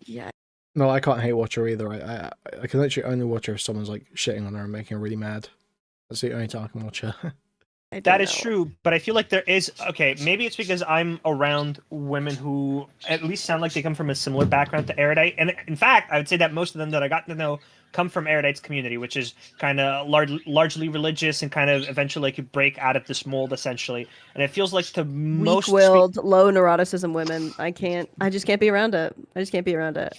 Yeah. No, I can't hate watch her either. I can literally only watch her if someone's like shitting on her and making her really mad. That's the only time I can watch her. That is true, but I feel like there is maybe it's because I'm around women who at least sound like they come from a similar background to Erudite, and in fact, I would say that most of them that I got to know come from Erudite's community, which is kind of largely religious and kind of eventually like you break out of this mold essentially. And it feels like to most weak-willed, low neuroticism women, I just can't be around it. I just can't be around it.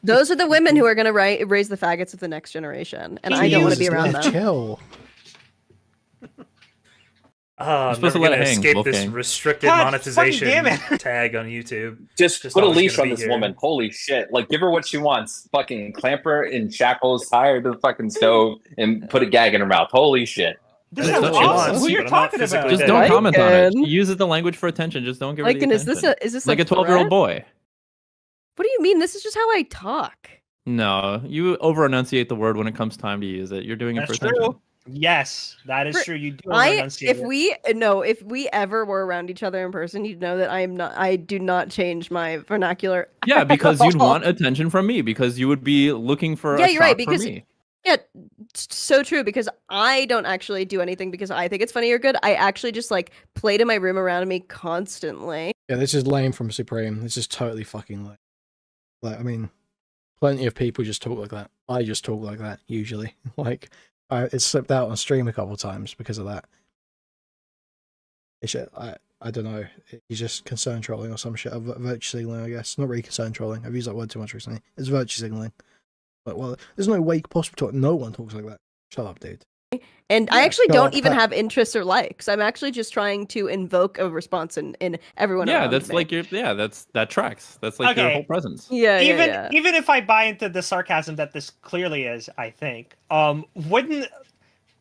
Those are the women who are gonna raise the faggots of the next generation, and I don't want to be around them. Chill. I'm never going to escape this restricted monetization tag on YouTube. Just put a leash on this woman. Holy shit. Like, give her what she wants. Fucking clamp her in shackles, tie her to the fucking stove, and put a gag in her mouth. Holy shit. This is awesome. Who you're talking about? Just don't comment on it. Use it the language for attention. Just don't give her the attention. Is this like a 12-year-old boy? What do you mean? This is just how I talk. No, you over-enunciate the word when it comes time to use it. You're doing it for attention. True. Yes, that is true. You do enunciate if we ever were around each other in person, you'd know that I do not change my vernacular. Yeah, because you'd want attention from me, because you would be looking for you're right, because me. Yeah, so true, because I don't actually do anything because I think it's funny or good. I actually just like play to my room around me constantly. Yeah, this is lame from Supreme. This is totally fucking lame. Like, I mean, plenty of people just talk like that. I just talk like that usually. Like, it's slipped out on stream a couple of times because of that. I don't know. He's just concern trolling or some shit. Virtue signaling, I guess. Not really concern trolling. I've used that word too much recently. It's virtue signaling. But, well, there's no way you could possibly talk. No one talks like that. Shut up, dude. And I actually don't even have interests or likes. I'm actually just trying to invoke a response in everyone around that's me. Like that tracks. That's like your whole presence. Even if I buy into the sarcasm that this clearly is, I think, wouldn't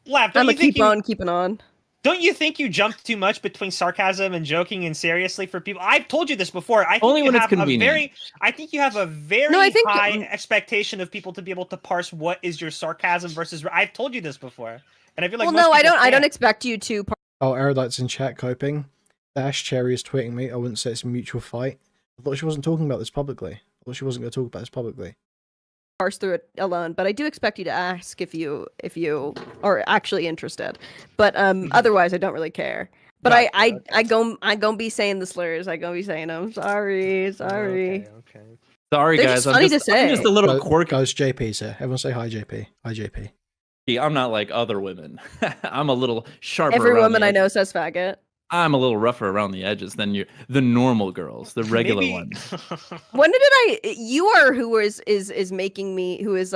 laugh. I'm keeping on. Don't you think you jumped too much between sarcasm and joking and seriously for people? I've told you this before. I think only when it's convenient. I think you have a very high expectation of people to be able to parse what is your sarcasm versus. I've told you this before, and I feel like I don't expect you to. Oh, Erudite's in chat coping. Chaeiry is tweeting me. I wouldn't say it's a mutual fight. I thought she wasn't talking about this publicly. I thought she wasn't going to talk about this publicly. Parse through it alone, but I do expect you to ask if you are actually interested. But otherwise, I don't really care. But I go be saying the slurs. I go be saying them. Sorry. Okay. Sorry, They're guys. Just funny to say. I'm just a little quirky. Guys, JP's here. Everyone say hi, JP. Hi, JP. I'm not like other women. I'm a little sharper. Every woman I know says faggot. I'm a little rougher around the edges than the normal girls, the regular ones. When did you are who is making me, who is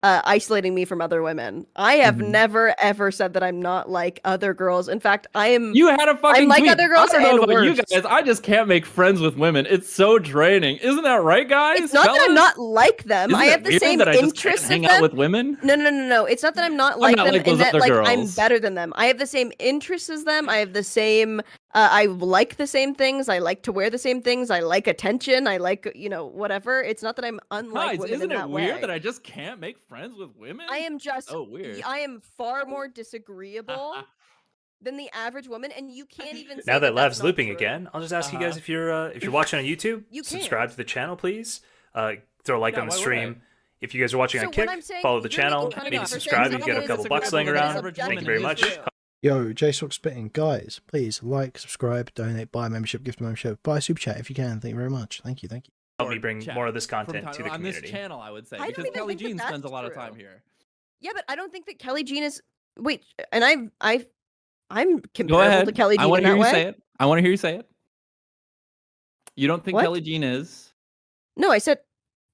isolating me from other women. I have never ever said that I'm not like other girls. In fact, I am. You had a fucking. I'm like tweet. other girls. I don't know about worse. you guys. I just can't make friends with women. It's so draining. Isn't that right, guys? It's not that I'm not like them. Isn't I have the same interests. Hang out with women. No. It's not that I'm not like them. In that, like girls. I'm better than them. I have the same interests as them. I have the same. I like the same things. I like to wear the same things. I like attention. I like, whatever. It's not that I'm unlike women isn't in it that weird way. that I just can't make friends with women? I am just so weird. I am far more disagreeable than the average woman, and you can't even say now that that's Lav's not looping true. again, I'll just ask you guys if you're watching on YouTube, subscribe to the channel, please. Throw a like on the stream. If you guys are watching on Kick, follow the channel. Maybe subscribe if you got a couple bucks laying around. Thank you very much. Yo, JSOC Spitting, guys, please like, subscribe, donate, buy a membership, gift a membership, buy a super chat if you can. Thank you very much. Thank you. Help me bring more of this content to the community. On this channel, I would say, I because Kelly Jean spends a lot of time here. Yeah, but I don't think that Kelly Jean is. Wait, and I'm comparable to Kelly Jean. I want to hear you way. say it. I want to hear you say it. You don't think Kelly Jean is? No, I said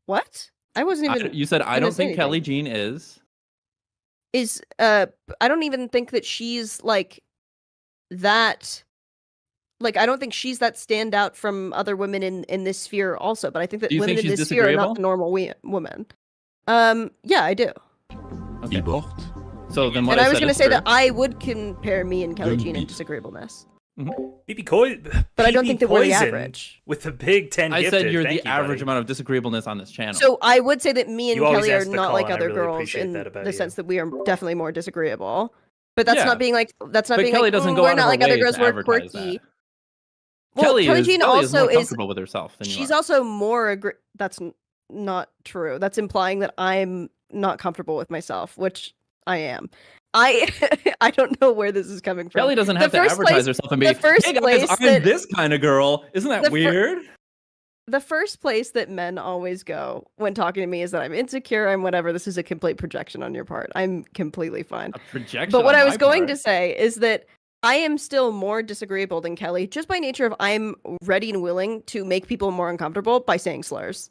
what? I wasn't even. You said I don't think Kelly Jean is. I don't even think that she's like that. Like, I don't think she's that standout from other women in this sphere also, but I think that women in this sphere are not the normal woman. Yeah, I do. Okay. So then what and I was going to say that I would compare me and Kelly Jean in disagreeableness. But I don't think that we're the average. With the Big 10 I gifted. said you're Thank the you, average buddy. amount of disagreeableness on this channel. So I would say that me and You always Kelly are ask the not call, like and I other really girls appreciate in that about the you. sense that we are definitely more disagreeable. But that's Yeah. not being like that's not But being Kelly like doesn't go we're out of not her like other way girls. to We're advertise quirky. that. Well, Kelly Jean is also more is comfortable with herself than you she's are. also more that's not true. That's implying that I'm not comfortable with myself, which I am. I don't know where this is coming from. Kelly doesn't have to advertise herself and be, the first hey guys, place I'm that- this kind of girl. Isn't that weird? The first place that men always go when talking to me is that I'm insecure, I'm whatever. This is a complete projection on your part. I'm completely fine. A projection. But what on I was my going part. to say is that I am still more disagreeable than Kelly, just by nature of I'm ready and willing to make people more uncomfortable by saying slurs.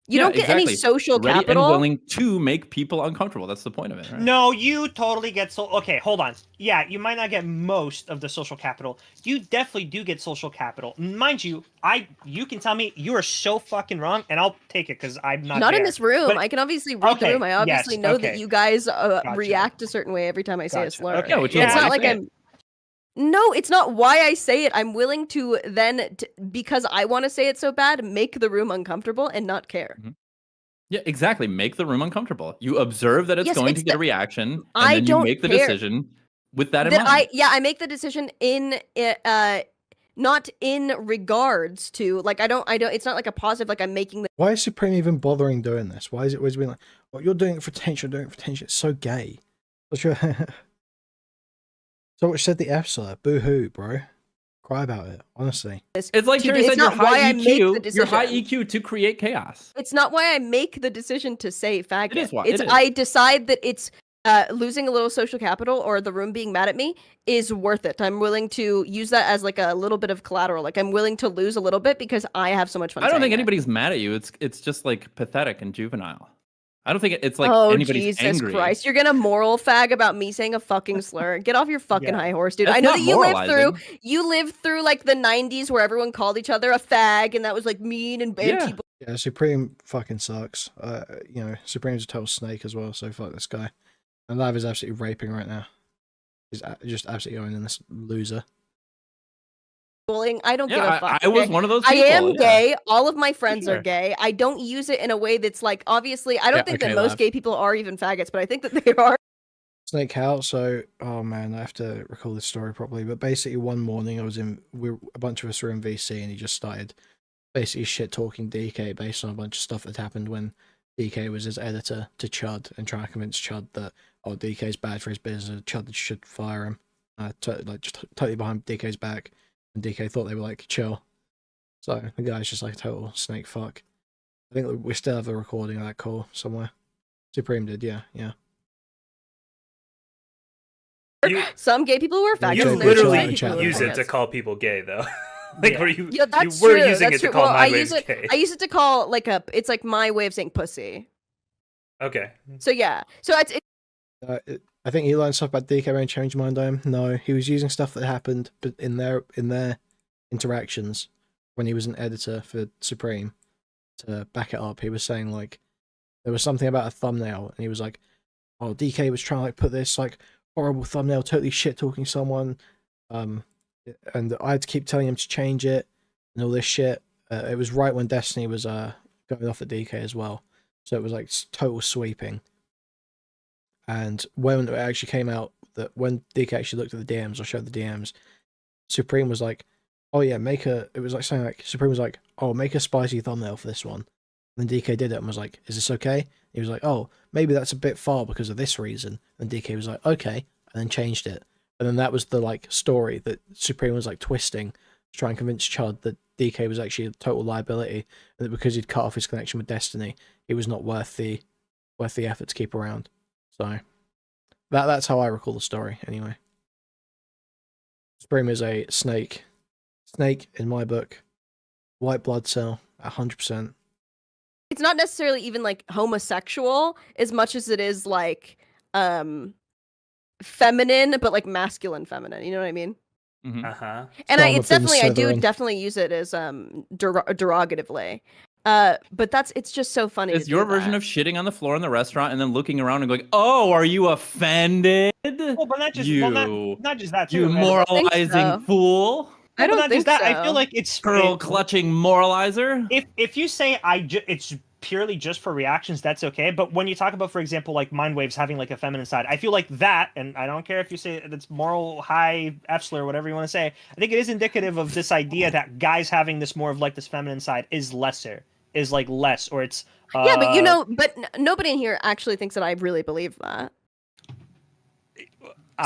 You don't get any social Ready capital. and willing to make people uncomfortable. That's the point of it, right? No, you totally get okay, hold on. Yeah, you might not get most of the social capital. You definitely do get social capital. Mind you, you can tell me you are so fucking wrong, and I'll take it because I'm not Not there. in this room. But- I can obviously read the room. I obviously know that you guys react a certain way every time I say a slur. Okay, which It's is not why like you say I'm. No, it's not why I say it. I'm willing to then, because I want to say it so bad, make the room uncomfortable and not care. Mm-hmm. Yeah, exactly. Make the room uncomfortable. You observe that it's going to get a reaction, and then you make the decision with that in mind. I make the decision in not in regards to like I don't it's not like a positive like I'm making the Why is Supreme even bothering doing this? Why is it always being like, well, you're doing it for attention, you're doing it for attention. It's so gay. So much said the F slur. Boo hoo, bro. Cry about it, honestly. It's like Chaeiry said, not why I make the decision. You're high EQ to create chaos. It's not why I make the decision to say faggot. It is why. It's I decide that it's losing a little social capital or the room being mad at me is worth it. I'm willing to use that as like a little bit of collateral. Like I'm willing to lose a little bit because I have so much fun. I don't think saying anybody's mad at you. It's just like pathetic and juvenile. I don't think it's like oh, anybody's Jesus angry. Christ. You're gonna moral fag about me saying a fucking slur. Get off your fucking high horse, dude. That's I know not that you lived through like the 90s where everyone called each other a fag and that was like mean and people. Yeah, Supreme fucking sucks. You know, Supreme's a total snake as well, so fuck this guy. And Lav is absolutely raping right now. He's just absolutely going in this loser. I don't give a fuck. I was one of those people. I am gay. All of my friends are gay. I don't use it in a way that's like, obviously, I don't think that most gay people are even faggots, but I think that they are. Snake out, so, oh man, I have to recall this story properly, but basically one morning a bunch of us were in VC and he just started basically shit-talking DK based on a bunch of stuff that happened when DK was his editor to Chud and trying to convince Chud that, oh, DK's bad for his business, Chud should fire him. Just totally behind DK's back. And DK thought they were like chill. So the guy's just like a total snake fuck. I think we still have a recording of that call somewhere. Supreme did, yeah. Some gay people were faggots. You literally use it to call people gay, though. Like, were you? Yeah, that's you were true. using That's it to true. call Well, my I waves use it. gay. I use it to call like it's like my way of saying pussy. Okay. So yeah. So it's. I think he learned stuff about DK and changed mind on him. No, he was using stuff that happened, but in their interactions when he was an editor for Supreme to back it up. He was saying like there was something about a thumbnail, and he was like, "Oh, DK was trying to like put this like horrible thumbnail, totally shit talking someone." And I had to keep telling him to change it and all this shit. It was right when Destiny was going off at DK as well, so it was like total sweeping. And when it actually came out that when DK actually looked at the DMs or showed the DMs, Supreme was like, "Oh yeah, it was like saying like Supreme was like, oh, make a spicy thumbnail for this one." And then DK did it and was like, "Is this okay?" He was like, "Oh, maybe that's a bit far because of this reason." And DK was like, "Okay," and then changed it. And then that was the like story that Supreme was like twisting to try and convince Chud that DK was actually a total liability, and that because he'd cut off his connection with Destiny, he was not worth the effort to keep around. So that's how I recall the story anyway. Supreme is a snake. Snake in my book. White blood cell, 100%. It's not necessarily even like homosexual as much as it is like feminine, but like masculine feminine. You know what I mean? Mm-hmm. And it's definitely, I do definitely use it as derogatively. But it's just so funny. It's your version of shitting on the floor in the restaurant and then looking around and going, "Oh, are you offended? Well, but not just not just that too. You moralizing fool." I don't think so. I feel like it's pearl clutching moralizer. If you say it's purely just for reactions, that's okay. But when you talk about, for example, like mind waves having like a feminine side, I feel like that, and I don't care if you say it's moral high F slur, whatever you want to say. I think it is indicative of this idea that guys having this more of like this feminine side is lesser, is like less, or it's yeah. But nobody in here actually thinks that I really believe that.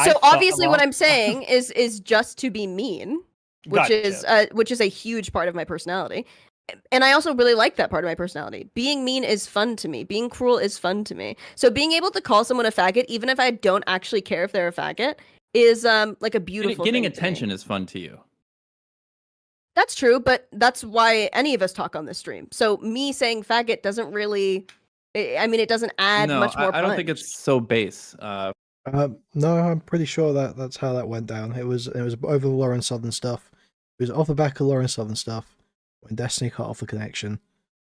So obviously, what I'm saying is just to be mean. Which is a huge part of my personality. And I also really like that part of my personality. Being mean is fun to me. Being cruel is fun to me. So being able to call someone a faggot, even if I don't actually care if they're a faggot, is like a beautiful getting thing attention is fun to you. That's true, but that's why any of us talk on this stream. So me saying faggot doesn't really, I mean, it doesn't add much more punch. I don't think it's so base. No, I'm pretty sure that's how that went down. It was over the Lauren Southern stuff. It was off the back of Lauren Southern stuff when Destiny cut off the connection.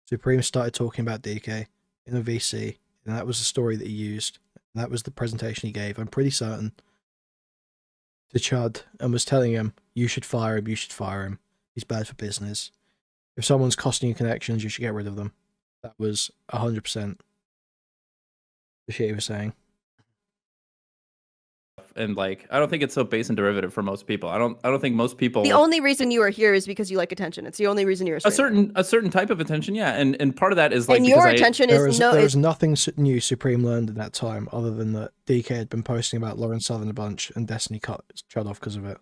Supreme started talking about DK in a VC, and that was the story that he used. And that was the presentation he gave. I'm pretty certain to Chud and was telling him, "You should fire him. You should fire him. He's bad for business. If someone's costing you connections, you should get rid of them." That was 100% the shit he was saying. And like, I don't think it's so base and derivative for most people. I don't think most people. The only reason you are here is because you like attention. It's the only reason you're a certain type of attention, yeah. And part of that is like, and your attention there was nothing new Supreme learned at that time other than that DK had been posting about Lauren Southern a bunch and Destiny cut off because of it.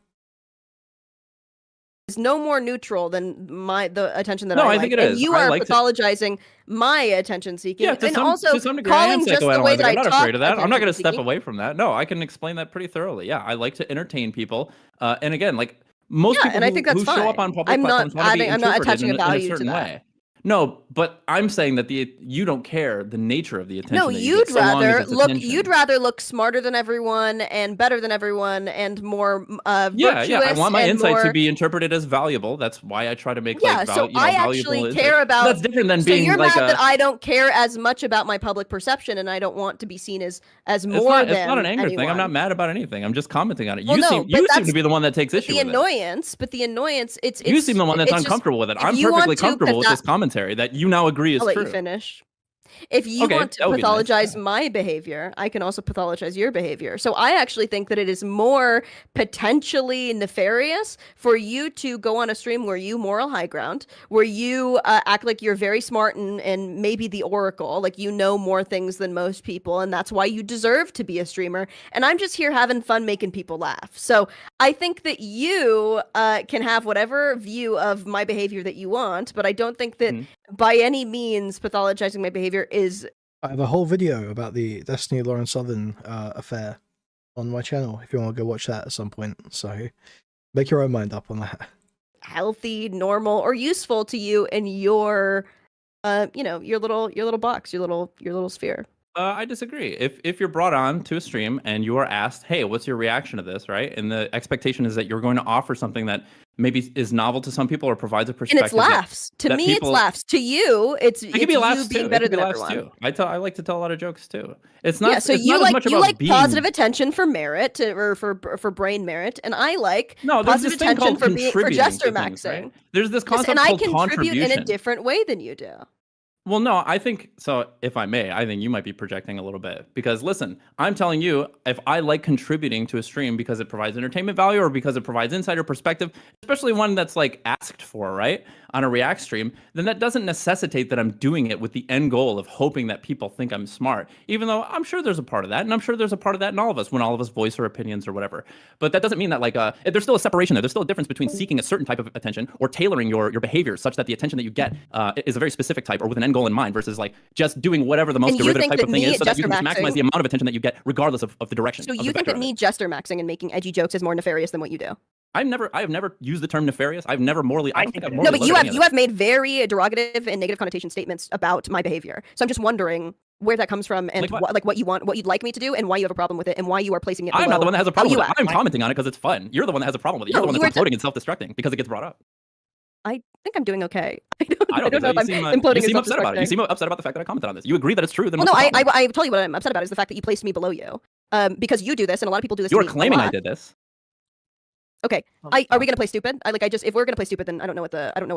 Is no more neutral than the attention that I like. think it is. And you are pathologizing my attention seeking, yeah, and also to some degree, calling just the way that I'm not afraid of that. I'm not going to seeking. step away from that. No, I can explain that pretty thoroughly. Yeah, I like to entertain people, and again, like most people and I think that's who fine. show up on public platforms want to be attaching interpreted a value in a certain to that. way. No, but I'm saying that you don't care the nature of the attention. No, that you'd you get, you'd rather look smarter than everyone and better than everyone and more virtuous. Yeah. I want my insight to be interpreted as valuable. That's why I try to make so I actually care about. That's different than being you're like mad that I don't care as much about my public perception and I don't want to be seen as more than It's not an anger anyone. thing. I'm not mad about anything. I'm just commenting on it. Well, you seem to be the one that takes issue with it. The annoyance, it's you seem the one that's uncomfortable with it. I'm perfectly comfortable with this commentary that you now agree is true. I'll let you finish. If you want to pathologize my behavior, I can also pathologize your behavior. So I actually think that it is more potentially nefarious for you to go on a stream where you moral high ground, where you act like you're very smart and maybe the oracle, like you know more things than most people, and that's why you deserve to be a streamer. And I'm just here having fun making people laugh. So I think that you can have whatever view of my behavior that you want, but I don't think that by any means pathologizing my behavior is. I have a whole video about the Destiny Lauren Southern affair on my channel if you want to go watch that at some point. So make your own mind up on that. Healthy, normal, or useful to you in your your little box, your little sphere. I disagree. If you're brought on to a stream and you are asked, "Hey, what's your reaction to this?" Right, and the expectation is that you're going to offer something that maybe is novel to some people or provides a perspective. And it's laughs. To me, it's laughs. To you, it's can be laughs being too. better than everyone. Too. I like to tell a lot of jokes too. It's not. Yeah, so it's you not like as much you about like being... positive attention for merit or for brain merit, and I like positive attention for jester maxing. Right? There's this concept and called I contribute in a different way than you do. Well, no, I think so. If I may, I think you might be projecting a little bit because listen, I'm telling you, if I like contributing to a stream because it provides entertainment value or because it provides insider perspective, especially one that's like asked for, right, on a React stream, then that doesn't necessitate that I'm doing it with the end goal of hoping that people think I'm smart, even though I'm sure there's a part of that. And I'm sure there's a part of that in all of us when all of us voice our opinions or whatever. But that doesn't mean that like there's still a separation there. There's still a difference between seeking a certain type of attention or tailoring your behavior such that the attention that you get is a very specific type or with an end goal in mind versus like just doing whatever the most derivative type of thing is so that you can just maximize the amount of attention that you get regardless of the direction. So you think that me jester maxing and making edgy jokes is more nefarious than what you do? I have never used the term nefarious. I've never morally. No, but you have made very derogative and negative connotation statements about my behavior. So I'm just wondering where that comes from and what you want, what you'd like me to do, and why you have a problem with it, and why you are placing it. I'm not the one that has a problem with it. I'm commenting on it because it's fun. You're the one that has a problem with it. You're the one that's imploding and self-destructing because it gets brought up. I think I'm doing okay. I don't know if I'm imploding. You seem upset about it. You seem upset about the fact that I commented on this. You agree that it's true. Then well, no, I tell you what I'm upset about is the fact that you placed me below you. Because you do this, and a lot of people do this. You are claiming I did this. Okay, are we gonna play stupid? If we're gonna play stupid, then I don't know what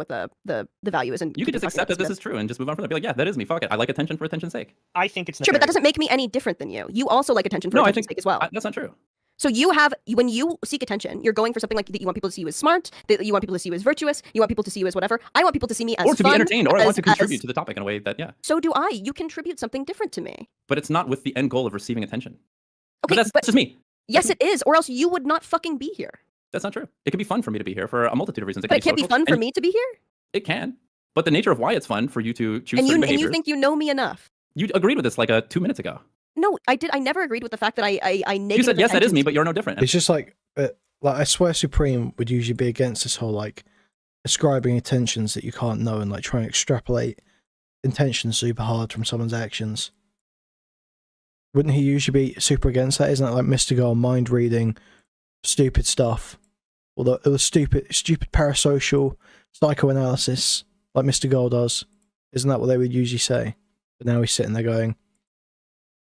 the value is. And you could just accept that this is true and just move on from that. Be like, yeah, that is me. Fuck it. I like attention for attention's sake. I think it's sure, but that doesn't make me any different than you. You also like attention for attention's sake as well. That's not true. So when you seek attention, you're going for something like that you want people to see you as smart, that you want people to see you as virtuous, you want people to see you as whatever. I want people to see me as or to fun, be entertained, or I want to contribute to the topic in a way that So do I. You contribute something different to me. But it's not with the end goal of receiving attention. Okay, but that's just me. Yes, it is, or else you would not fucking be here. That's not true. It can be fun for me to be here for a multitude of reasons. But it can't be fun for me to be here? It can. But the nature of why it's fun for you to choose certain behaviors... And you think you know me enough? You agreed with this like 2 minutes ago. No, I did. I never agreed with the fact that I negative. You said, yes, that is me, but you're no different. It's just like I swear Supreme would usually be against this whole, like, ascribing intentions that you can't know and, like, trying to extrapolate intentions super hard from someone's actions. Wouldn't he usually be super against that? Isn't that like Mr. Girl mind reading stupid stuff? Or the stupid parasocial psychoanalysis like Mr. Girl does? Isn't that what they would usually say? But now he's sitting there going,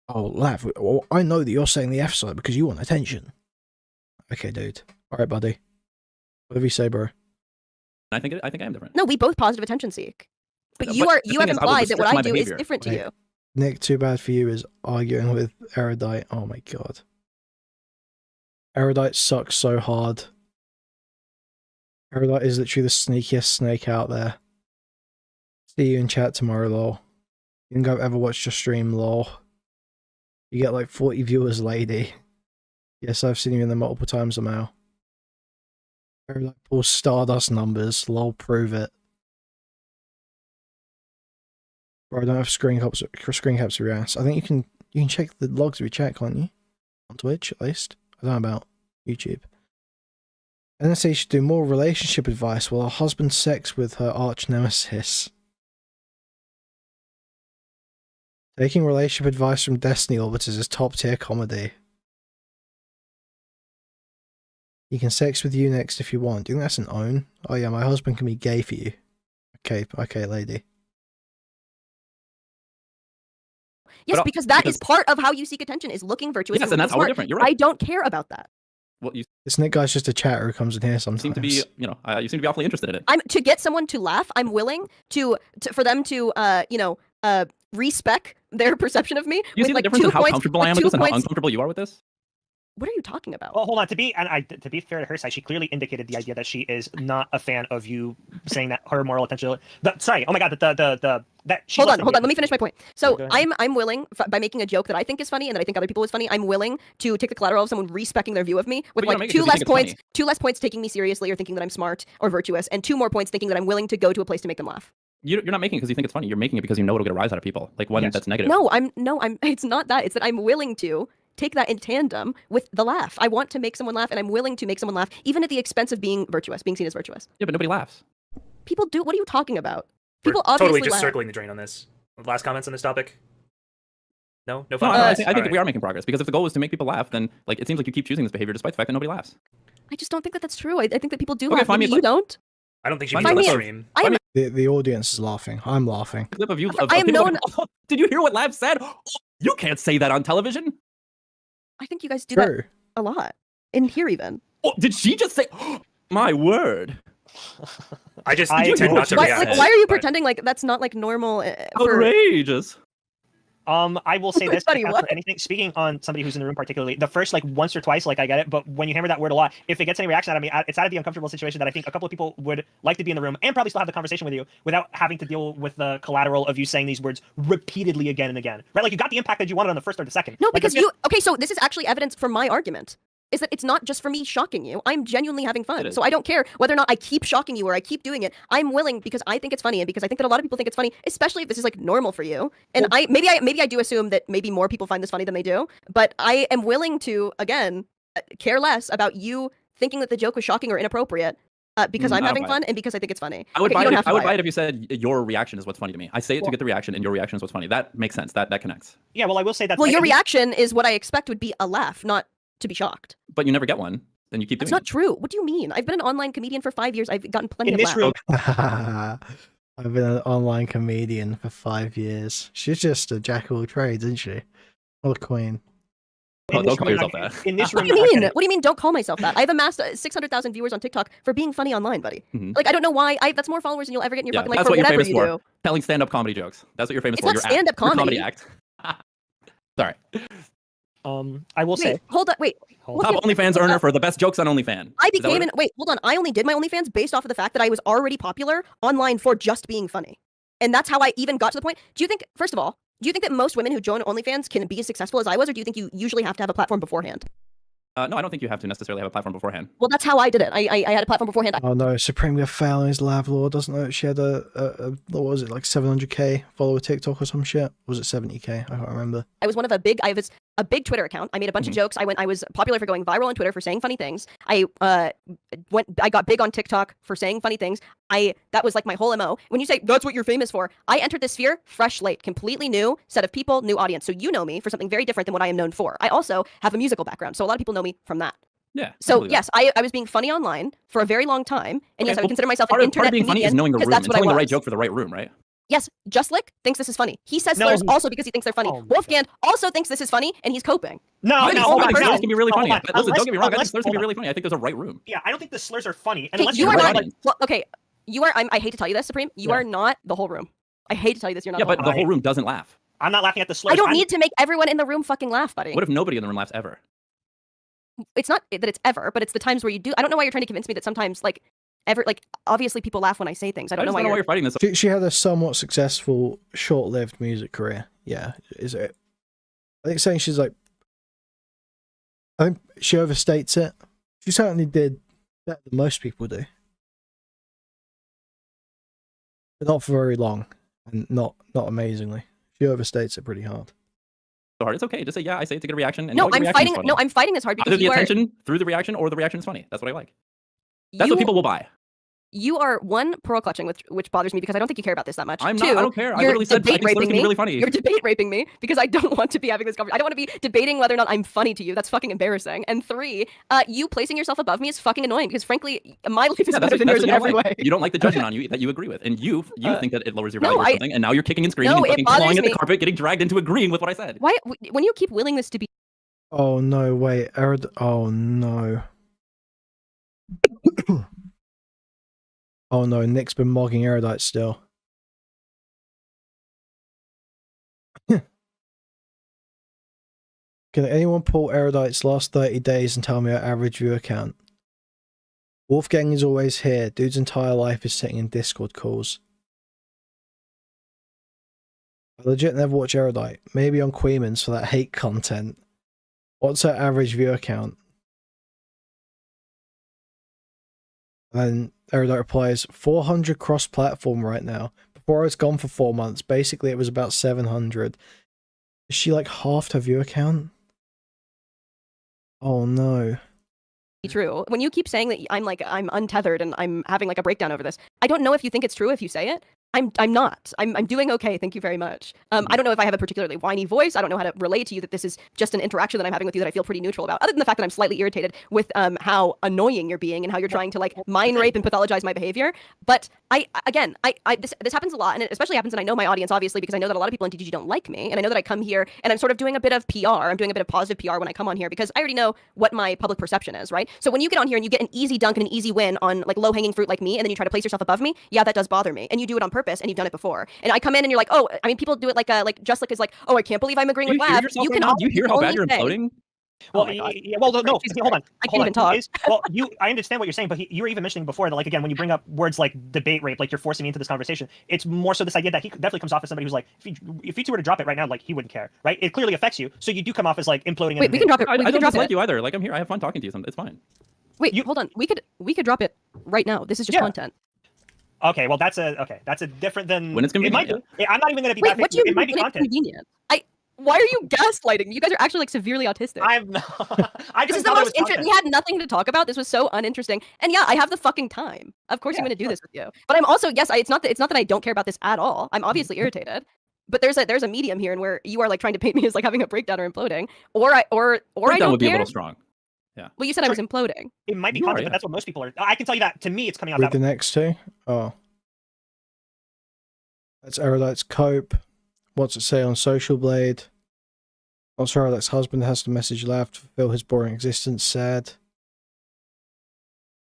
oh, Lav, I know that you're saying the F side because you want attention. Okay, dude. Alright, buddy. Whatever you say, bro. I think I am different. No, we both positive attention seek. But you have implied that what I do is different to you. Nick, too bad for you is arguing with Erudite. Oh my god. Erudite sucks so hard. Erudite is literally the sneakiest snake out there. See you in chat tomorrow, lol. You think I've ever watched your stream, lol. You get like 40 viewers, lady. Yes, I've seen you in there multiple times now. Erudite pulls Stardust numbers, lol, prove it. Bro, I don't have screen caps of your ass. I think you can check the logs of your chat, can't you? On Twitch, at least. I don't know about YouTube. And then say you should do more relationship advice while her husband's sex with her arch nemesis. Taking relationship advice from Destiny Orbiters is top tier comedy. He can sex with you next if you want. Do you think that's an own? Oh yeah, my husband can be gay for you. Okay, lady. Yes, because that is part of how you seek attention, is looking virtuous. Yes, and that's how we're different. You're right. I don't care about that. Well, this Nick guy's just a chatter who comes in here sometimes. You seem to be awfully interested in it. To get someone to laugh, I'm willing for them to respec their perception of me. You see the difference in how comfortable I am with this and how uncomfortable you are with this? What are you talking about? Well, hold on. To be fair to her side, she clearly indicated the idea that she is not a fan of you saying that her moral attention. Sorry. Oh my god. Hold on. Let me finish my point. So I'm willing, by making a joke that I think is funny and that I think other people is funny, I'm willing to take the collateral of someone respecing their view of me with like 2 less points, 2 less points taking me seriously or thinking that I'm smart or virtuous, and 2 more points thinking that I'm willing to go to a place to make them laugh. You're not making it because you think it's funny. You're making it because you know it'll get a rise out of people. Like one that's negative. No, it's not that. It's that I'm willing to take that in tandem with the laugh. I want to make someone laugh, and I'm willing to make someone laugh, even at the expense of being virtuous, being seen as virtuous. Yeah, but nobody laughs. People do. What are you talking about? People obviously totally just circling the drain on this. Last comments on this topic? No fun. I think we are making progress, because if the goal is to make people laugh, then like it seems like you keep choosing this behavior despite the fact that nobody laughs. I just don't think that that's true. I think that people do laugh. Maybe you don't. I don't think she means on the stream. The audience is laughing. I'm laughing. Did you hear what Lav said? You can't say that on television. I think you guys do that a lot. In here even. Oh, did she just say, my word? I tend not to react. Why are you pretending like that's not like normal? Outrageous. I will say this. Anything, speaking on somebody who's in the room particularly, the first like once or twice, like I get it, but when you hammer that word a lot, if it gets any reaction out of me, it's out of the uncomfortable situation that I think a couple of people would like to be in the room and probably still have the conversation with you without having to deal with the collateral of you saying these words repeatedly again and again. Right? Like you got the impact that you wanted on the first or the second. No, because so this is actually evidence for my argument. Is that it's not just for me shocking you. I'm genuinely having fun. So I don't care whether or not I keep shocking you or I keep doing it. I'm willing because I think it's funny and because I think that a lot of people think it's funny, especially if this is like normal for you. And maybe I do assume that maybe more people find this funny than they do. But I am willing to, again, care less about you thinking that the joke was shocking or inappropriate because I'm having fun and because I think it's funny. I would buy it if you said your reaction is what's funny to me. I say it to get the reaction and your reaction is what's funny. That makes sense. That connects. Yeah, well, I will say that. Well, your reaction is what I expect would be a laugh, not to be shocked. But you never get one. then you keep doing That's not true. What do you mean? I've been an online comedian for 5 years. I've gotten plenty In of this laughs. room, I've been an online comedian for 5 years. She's just a jack of all trades, isn't she? What a queen. Don't call yourself that. In this What room, do you mean? What do you mean? Don't call myself that. I've amassed 600,000 viewers on TikTok for being funny online, buddy. Mhm. Like I don't know why. That's more followers than you'll ever get in your Yeah, fucking life that's for what you're whatever famous you for. do. Telling stand-up comedy jokes. That's what you're famous It's for. not Your stand-up Your comedy. act. Sorry. I will say, Hold on. Wait. hold Top on. OnlyFans earner for the best jokes on OnlyFans. I Is that what became it an wait. Hold on. I only did my OnlyFans based off of the fact that I was already popular online for just being funny, and that's how I even got to the point. Do you think, first of all, do you think that most women who join OnlyFans can be as successful as I was, or do you think you usually have to have a platform beforehand? No, I don't think you have to necessarily have a platform beforehand. Well, that's how I did it. I had a platform beforehand. Oh no, Supreme got failed on his lab law, doesn't know she had a what was it, like 700k follower TikTok or some shit? Or was it 70k? I can't remember. I was one of I was a big Twitter account. I made a bunch of jokes. I was popular for going viral on Twitter for saying funny things. I got big on TikTok for saying funny things. That was like my whole MO. When you say that's what you're famous for, I entered this sphere fresh slate, completely new set of people, new audience. So you know me for something very different than what I am known for. I also have a musical background, so a lot of people know me from that. Yeah. So yes, I was being funny online for a very long time, and yes, I would consider myself an part internet of being funny is comedian knowing the because room that's and what I telling the right was. joke for the right room, right? Yes, Justlick thinks this is funny. He says No, slurs he- also because he thinks they're funny. Oh my Wolfgang also thinks this is funny, and he's coping. No, You're the no, only hold on, person- no. Slurs can be really Hold funny. on. Listen, don't get me wrong. I think Unless- slurs can hold be on. really funny. I think there's a right room. Yeah, I don't think the slurs are funny. And Okay, unless you you're are right, not. like, Well, okay, you are. I hate to tell you this, Supreme. You are not the whole room. I hate to tell you this. You're not. Yeah, the but whole the whole room doesn't laugh. I'm not laughing at the slurs. I don't I'm- need to make everyone in the room fucking laugh, buddy. What if nobody in the room laughs ever? It's not that it's ever, but it's the times where you do. I don't know why you're trying to convince me that sometimes, like, obviously people laugh when I say things. I don't know just why don't know why you're. you're fighting this. She had a somewhat successful, short-lived music career. Yeah, is it? I think saying she's like, I think she overstates it. She certainly did better than most people do, but not for very long, and not amazingly. She overstates it pretty hard. So hard. It's okay. Just say, yeah, I say it to get a reaction. And No, know your I'm reaction is fighting. funny. No, I'm fighting this hard because Either the you are. attention through the reaction or the reaction is funny. That's what I like. That's you, what people will buy. You are one pearl clutching, which bothers me because I don't think you care about this that much. I'm Two, not. I don't care. I you're literally said I debate think slurs raping can be me. really funny. You're debate raping me because I don't want to be having this conversation. I don't want to be debating whether or not I'm funny to you. That's fucking embarrassing. And three, you placing yourself above me is fucking annoying because frankly, my life is Yeah, better than yours in every way. You don't like the judgment on you that you agree with, and you think that it lowers your no, value or something, and now you're kicking and screaming No, and it fucking bothers clawing at the me. carpet, getting dragged into agreeing with what I said. Why, when you keep willing this to be Oh no! Wait, oh no! Oh no! Nick's been mocking Erudite still. Can anyone pull Erudite's last 30 days and tell me our average viewer count? Wolfgang is always here. Dude's entire life is sitting in Discord calls. I legit never watch Erudite. Maybe on Kuihman's for that hate content. What's her average viewer count? And Erudite replies, 400 cross-platform right now. Before I was gone for 4 months. Basically, it was about 700. Is she like halved her viewer count? Oh no. true. When you keep saying that I'm untethered and I'm having like a breakdown over this, I don't know if you think it's true if you say it. I'm not. I'm doing okay. Thank you very much. I don't know if I have a particularly whiny voice. I don't know how to relate to you that this is just an interaction that I'm having with you that I feel pretty neutral about, other than the fact that I'm slightly irritated with how annoying you're being and how you're trying to like mind rape and pathologize my behavior. But this happens a lot, and it especially happens, and I know my audience obviously because I know that a lot of people in TGG don't like me, and I know that I come here and I'm sort of doing a bit of PR. I'm doing a bit of positive PR when I come on here because I already know what my public perception is, right? So when you get on here and you get an easy dunk and an easy win on like low-hanging fruit like me, and then you try to place yourself above me, yeah, that does bother me, and you do it on purpose, and you've done it before. And I come in and you're like, oh, I mean, people do it like Justlick is like, oh, I can't believe I'm agreeing with Lav. Do you hear how bad you're imploding? Well, well, no, Jesus hold on. Christ. I can't even talk. Well, I understand what you're saying, but you were even mentioning before that, like, again, when you bring up words like debate rape, like you're forcing me into this conversation, it's more so this idea that he definitely comes off as somebody who's like, if you two were to drop it right now, like, he wouldn't care, right? It clearly affects you, so you do come off as like imploding. Wait, we can drop it. I don't drop dislike it. you either. Like, I'm here. I have fun talking to you. It's fine. Wait, hold on. We could drop it right now. This is just content. Okay, well, that's a different than when it's convenient. It might be. I'm not even going to be. Wait, what do you mean? It might be content. Convenient. Why are you gaslighting me? You guys are actually like severely autistic. I'm not. This is the most interesting. We had nothing to talk about. This was so uninteresting. And yeah, I have the fucking time. Of course, I'm going to do this with you. But I'm also it's not that I don't care about this at all. I'm obviously irritated. But there's a medium here, and where you are like trying to paint me as like having a breakdown or imploding, or I don't would be care. a little strong. Well, you said I was imploding. It might be You are, content, yeah. but that's what most people are. I can tell you that to me, it's coming out Read that the way. next two. Oh. That's Erudite's cope. What's it say on Social Blade? Also, Erudite's husband has to message Lav to fulfill his boring existence. Sad.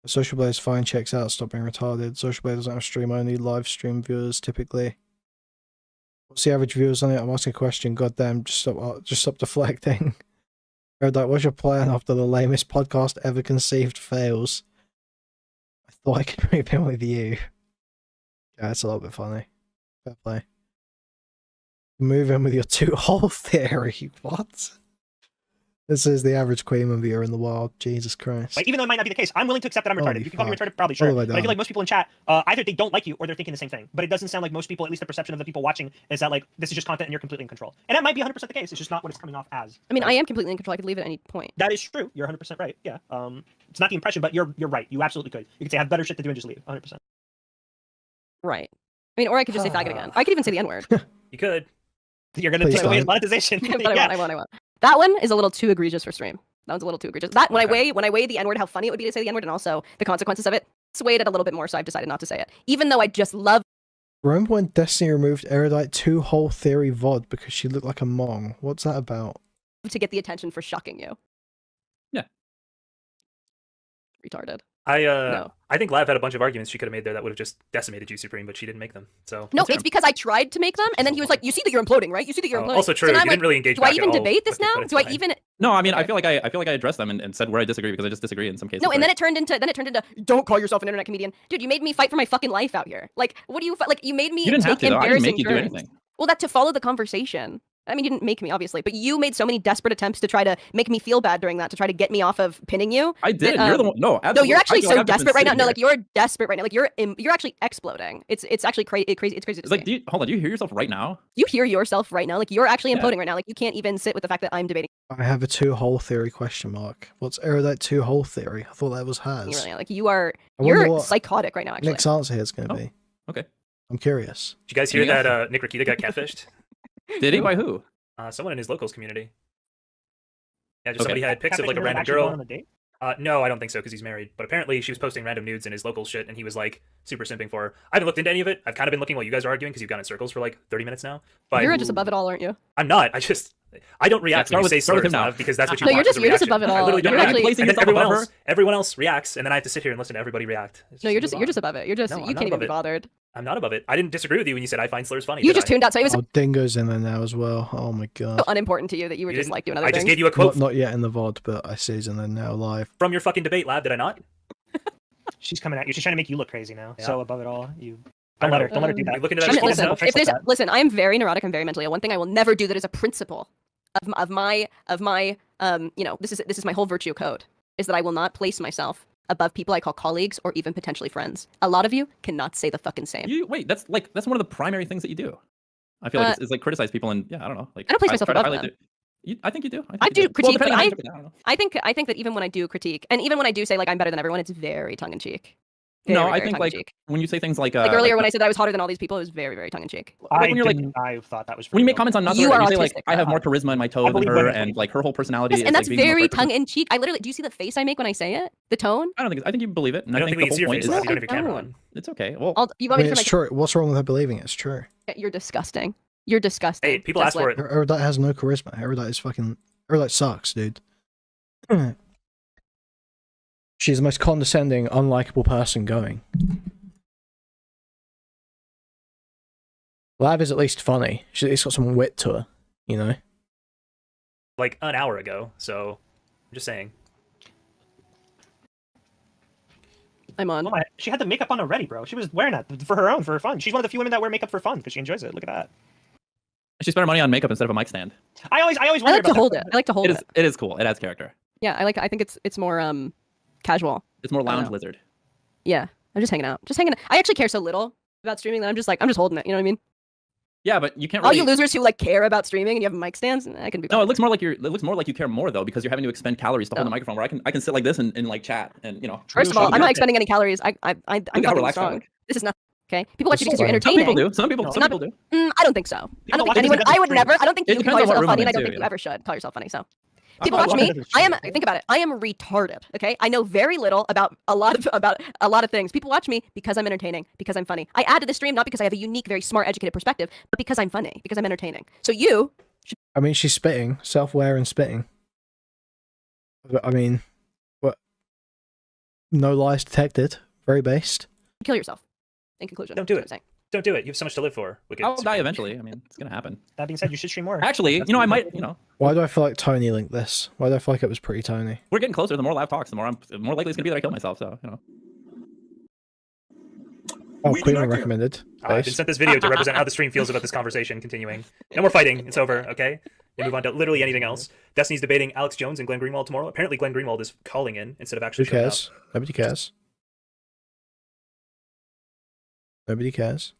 Social Blade is fine, checks out, stop being retarded. Social Blade doesn't have stream only, live stream viewers typically. What's the average viewers on it? I'm asking a question, goddamn, just stop deflecting. Erudite, what's your plan after the lamest podcast ever conceived fails? I thought I could move in with you. Yeah, it's a little bit funny. Fair play. Move in with your two-hole theory. What? This is the average Kuihman viewer in the wild. Jesus Christ. Like, even though it might not be the case, I'm willing to accept that I'm retarded. Holy You can call me fuck. retarded, probably sure. All the way But I feel down. like most people in chat, either they don't like you or they're thinking the same thing. But it doesn't sound like most people, at least the perception of the people watching, is that like this is just content and you're completely in control. And that might be 100% the case. It's just not what it's coming off as. I mean, I am completely in control. I could leave at any point. That is true. You're 100% right. Yeah. It's not the impression, but you're right. You absolutely could. You could say I have better shit to do and just leave. 100%. Right. I mean, or I could just say faggot again. I could even say the N-word. You could. You're gonna Please take away his don't. monetization. But Yeah. I won't. That one is a little too egregious for stream. That one's a little too egregious. That when I weigh the N-word, how funny it would be to say the N-word, and also the consequences of it, swayed it a little bit more, so I've decided not to say it. Even though I just love. Remember when Destiny removed Erudite two-hole theory VOD because she looked like a mong? What's that about? To get the attention for shocking you. Yeah. Retarded. I think Lav had a bunch of arguments she could have made there that would have just decimated you, Supreme, but she didn't make them. So No, it's because I tried to make them, and then he was like, "You see that you're imploding, right? You see that you're imploding." also true. So now You I'm didn't like, really engage do I back at even all debate this with it, now? but it's Do I fine. even? No, I mean, I feel like I addressed them and said where I disagree because I just disagree in some cases. No, and right? then it turned into don't call yourself an internet comedian, dude. You made me fight for my fucking life out here. Like, what do you like? You made me You didn't have take to, though. I didn't embarrassing make you do turns. anything. Well, that to follow the conversation. I mean, you didn't make me, obviously, but you made so many desperate attempts to try to make me feel bad during that, to try to get me off of pinning you. I did. that, You're the one. No, absolutely. No, you're actually I feel like so I've just been desperate right now. sitting No, here. like you're desperate right now. Like you're actually exploding. It's actually crazy. It's crazy. It's like, hold on. Do you hear yourself right now? You hear yourself right now. Like you're actually Yeah. imploding right now. Like you can't even sit with the fact that I'm debating. I have a two-hole theory question mark. What's Erudite two-hole theory? I thought that was hers. You really, like you are. I wonder You're what psychotic right now. Actually. Nick's answer here is going to Oh. be. Okay. I'm curious. Did you guys hear Anything that Nick Rakita got catfished? Did he? By who? Someone in his locals community. Yeah, just Okay. somebody had pics of like a Catfishing her random actually going girl. on a date? No, I don't think so because he's married. But apparently she was posting random nudes in his local shit, and he was like super simping for her. I haven't looked into any of it. I've kind of been looking while you guys are arguing because you've gone in circles for like 30 minutes now. But You're just above it all, aren't you? I'm not. I don't react Yeah, when you say start with slurs him now. Lav, because that's what you No, want. you're as a just reaction. above it I all. literally don't You're react. actually- placing And then yourself above her. everyone else reacts, and then I have to sit here and listen to everybody react. It's No, just you're move just on. above it. You're just No, you I'm can't not even be above it. bothered. I'm not above it. I didn't disagree with you when you said I find slurs funny. You did just I? tuned out, so it was Oh, Dingo's in there now as well. Oh my god. so unimportant to you that you were You just didn't- like doing other I things. just gave you a quote Not yet in the VOD, but I see he's in there now live. from your fucking debate, Lav. Did I not? She's coming at you. She's trying to make you look crazy now. Yeah. So above it all, you I don't let know. her. Don't let her do You that. look into that I mean, shit listen, yourself. if there's listen, I am very neurotic. I'm very mentally ill. One thing I will never do that is a principle of my you know, this is my whole virtue code is that I will not place myself above people I call colleagues or even potentially friends. A lot of you cannot say the fucking same. Wait, that's one of the primary things that you do. I feel like it's like criticize people and yeah, I don't know. Like I don't place myself try to above highlight them. I think you do. I do critique, depending but on how you interpret it, I don't know. I think that even when I do critique, and even when I do say like I'm better than everyone, it's very tongue in cheek. No, I think like when you say things like earlier when I said that I was hotter than all these people, it was very, very tongue in cheek. when you're like- I thought that was when you make real. comments on Natsu, You you are say like autistic, I have more charisma in my toe than believe her, women and believe like her whole personality. Yes, is and that's like being more very personal. tongue in cheek. I literally do you see the face I make when I say it? The tone? I don't think. I think you believe it, and I I don't think think we the can see whole your point face is unless you don't have your camera don't. on. it's okay. Well, You I want me mean, to it's turn true. What's wrong with her believing it? It's true. you're disgusting. You're disgusting. Hey, people Just ask for like- it. Erudite has no charisma. Erudite sucks, dude. She's the most condescending, unlikable person going. Lav is at least funny. She's got some wit to her, you know? Like an hour ago, so I'm just saying. I'm on. Oh my, she had the makeup on already, bro. She was wearing that for her own, for fun. She's one of the few women that wear makeup for fun because she enjoys it. Look at that. she spent her money on makeup instead of a mic stand. I always I wonder like about to that. hold it. I like to hold It it. is. It is cool. It adds character. Yeah, I think it's more casual. It's more I don't lounge know. lizard. Yeah, I'm just hanging out. I actually care so little about streaming that I'm just holding it. You know what I mean? Yeah, but you can't. All Really... you losers who like care about streaming and you have mic stands, I can be. No, it looks more like you're. It looks more like you care more though because you're having to expend calories to hold No. the microphone. Where I can sit like this and like chat and you know. First of all, talk I'm not about it. expending any calories. I'm Look how fucking relaxed I strong. look. This is not okay. People watch you This because you're is Some entertaining. people do. Some people Not- do. I don't think so. I don't think watch it anyone. because I would of never. I don't think It you can depends call on what yourself funny, room and I I'm don't in think too, you ever should call yourself funny. So, People watch me. Think about it. I am retarded. Okay, I know very little about a lot of things. People watch me because I'm entertaining, because I'm funny. I add to the stream not because I have a unique, very smart, educated perspective, but because I'm funny, because I'm entertaining. So you should. I mean, she's spitting, self-aware and spitting. I mean, what? No lies detected. Very based. Kill yourself. In conclusion, don't do it. Don't do it. You have so much to live for. I'll die eventually. I mean, it's gonna happen. That being said, you should stream more. Actually, you know, I might. You know. Why do I feel like Tony linked this? Why do I feel like it was pretty Tony? We're getting closer. The more live talks, the more likely it's gonna be that I kill myself. So you know. Oh, Kuihman recommended. I've been sent this video to represent how the stream feels about this conversation continuing. No more fighting. It's over. Okay. We move on to literally anything else. Destiny's debating Alex Jones and Glenn Greenwald tomorrow. Apparently, Glenn Greenwald is calling in instead of actually showing up. Nobody cares. Nobody cares.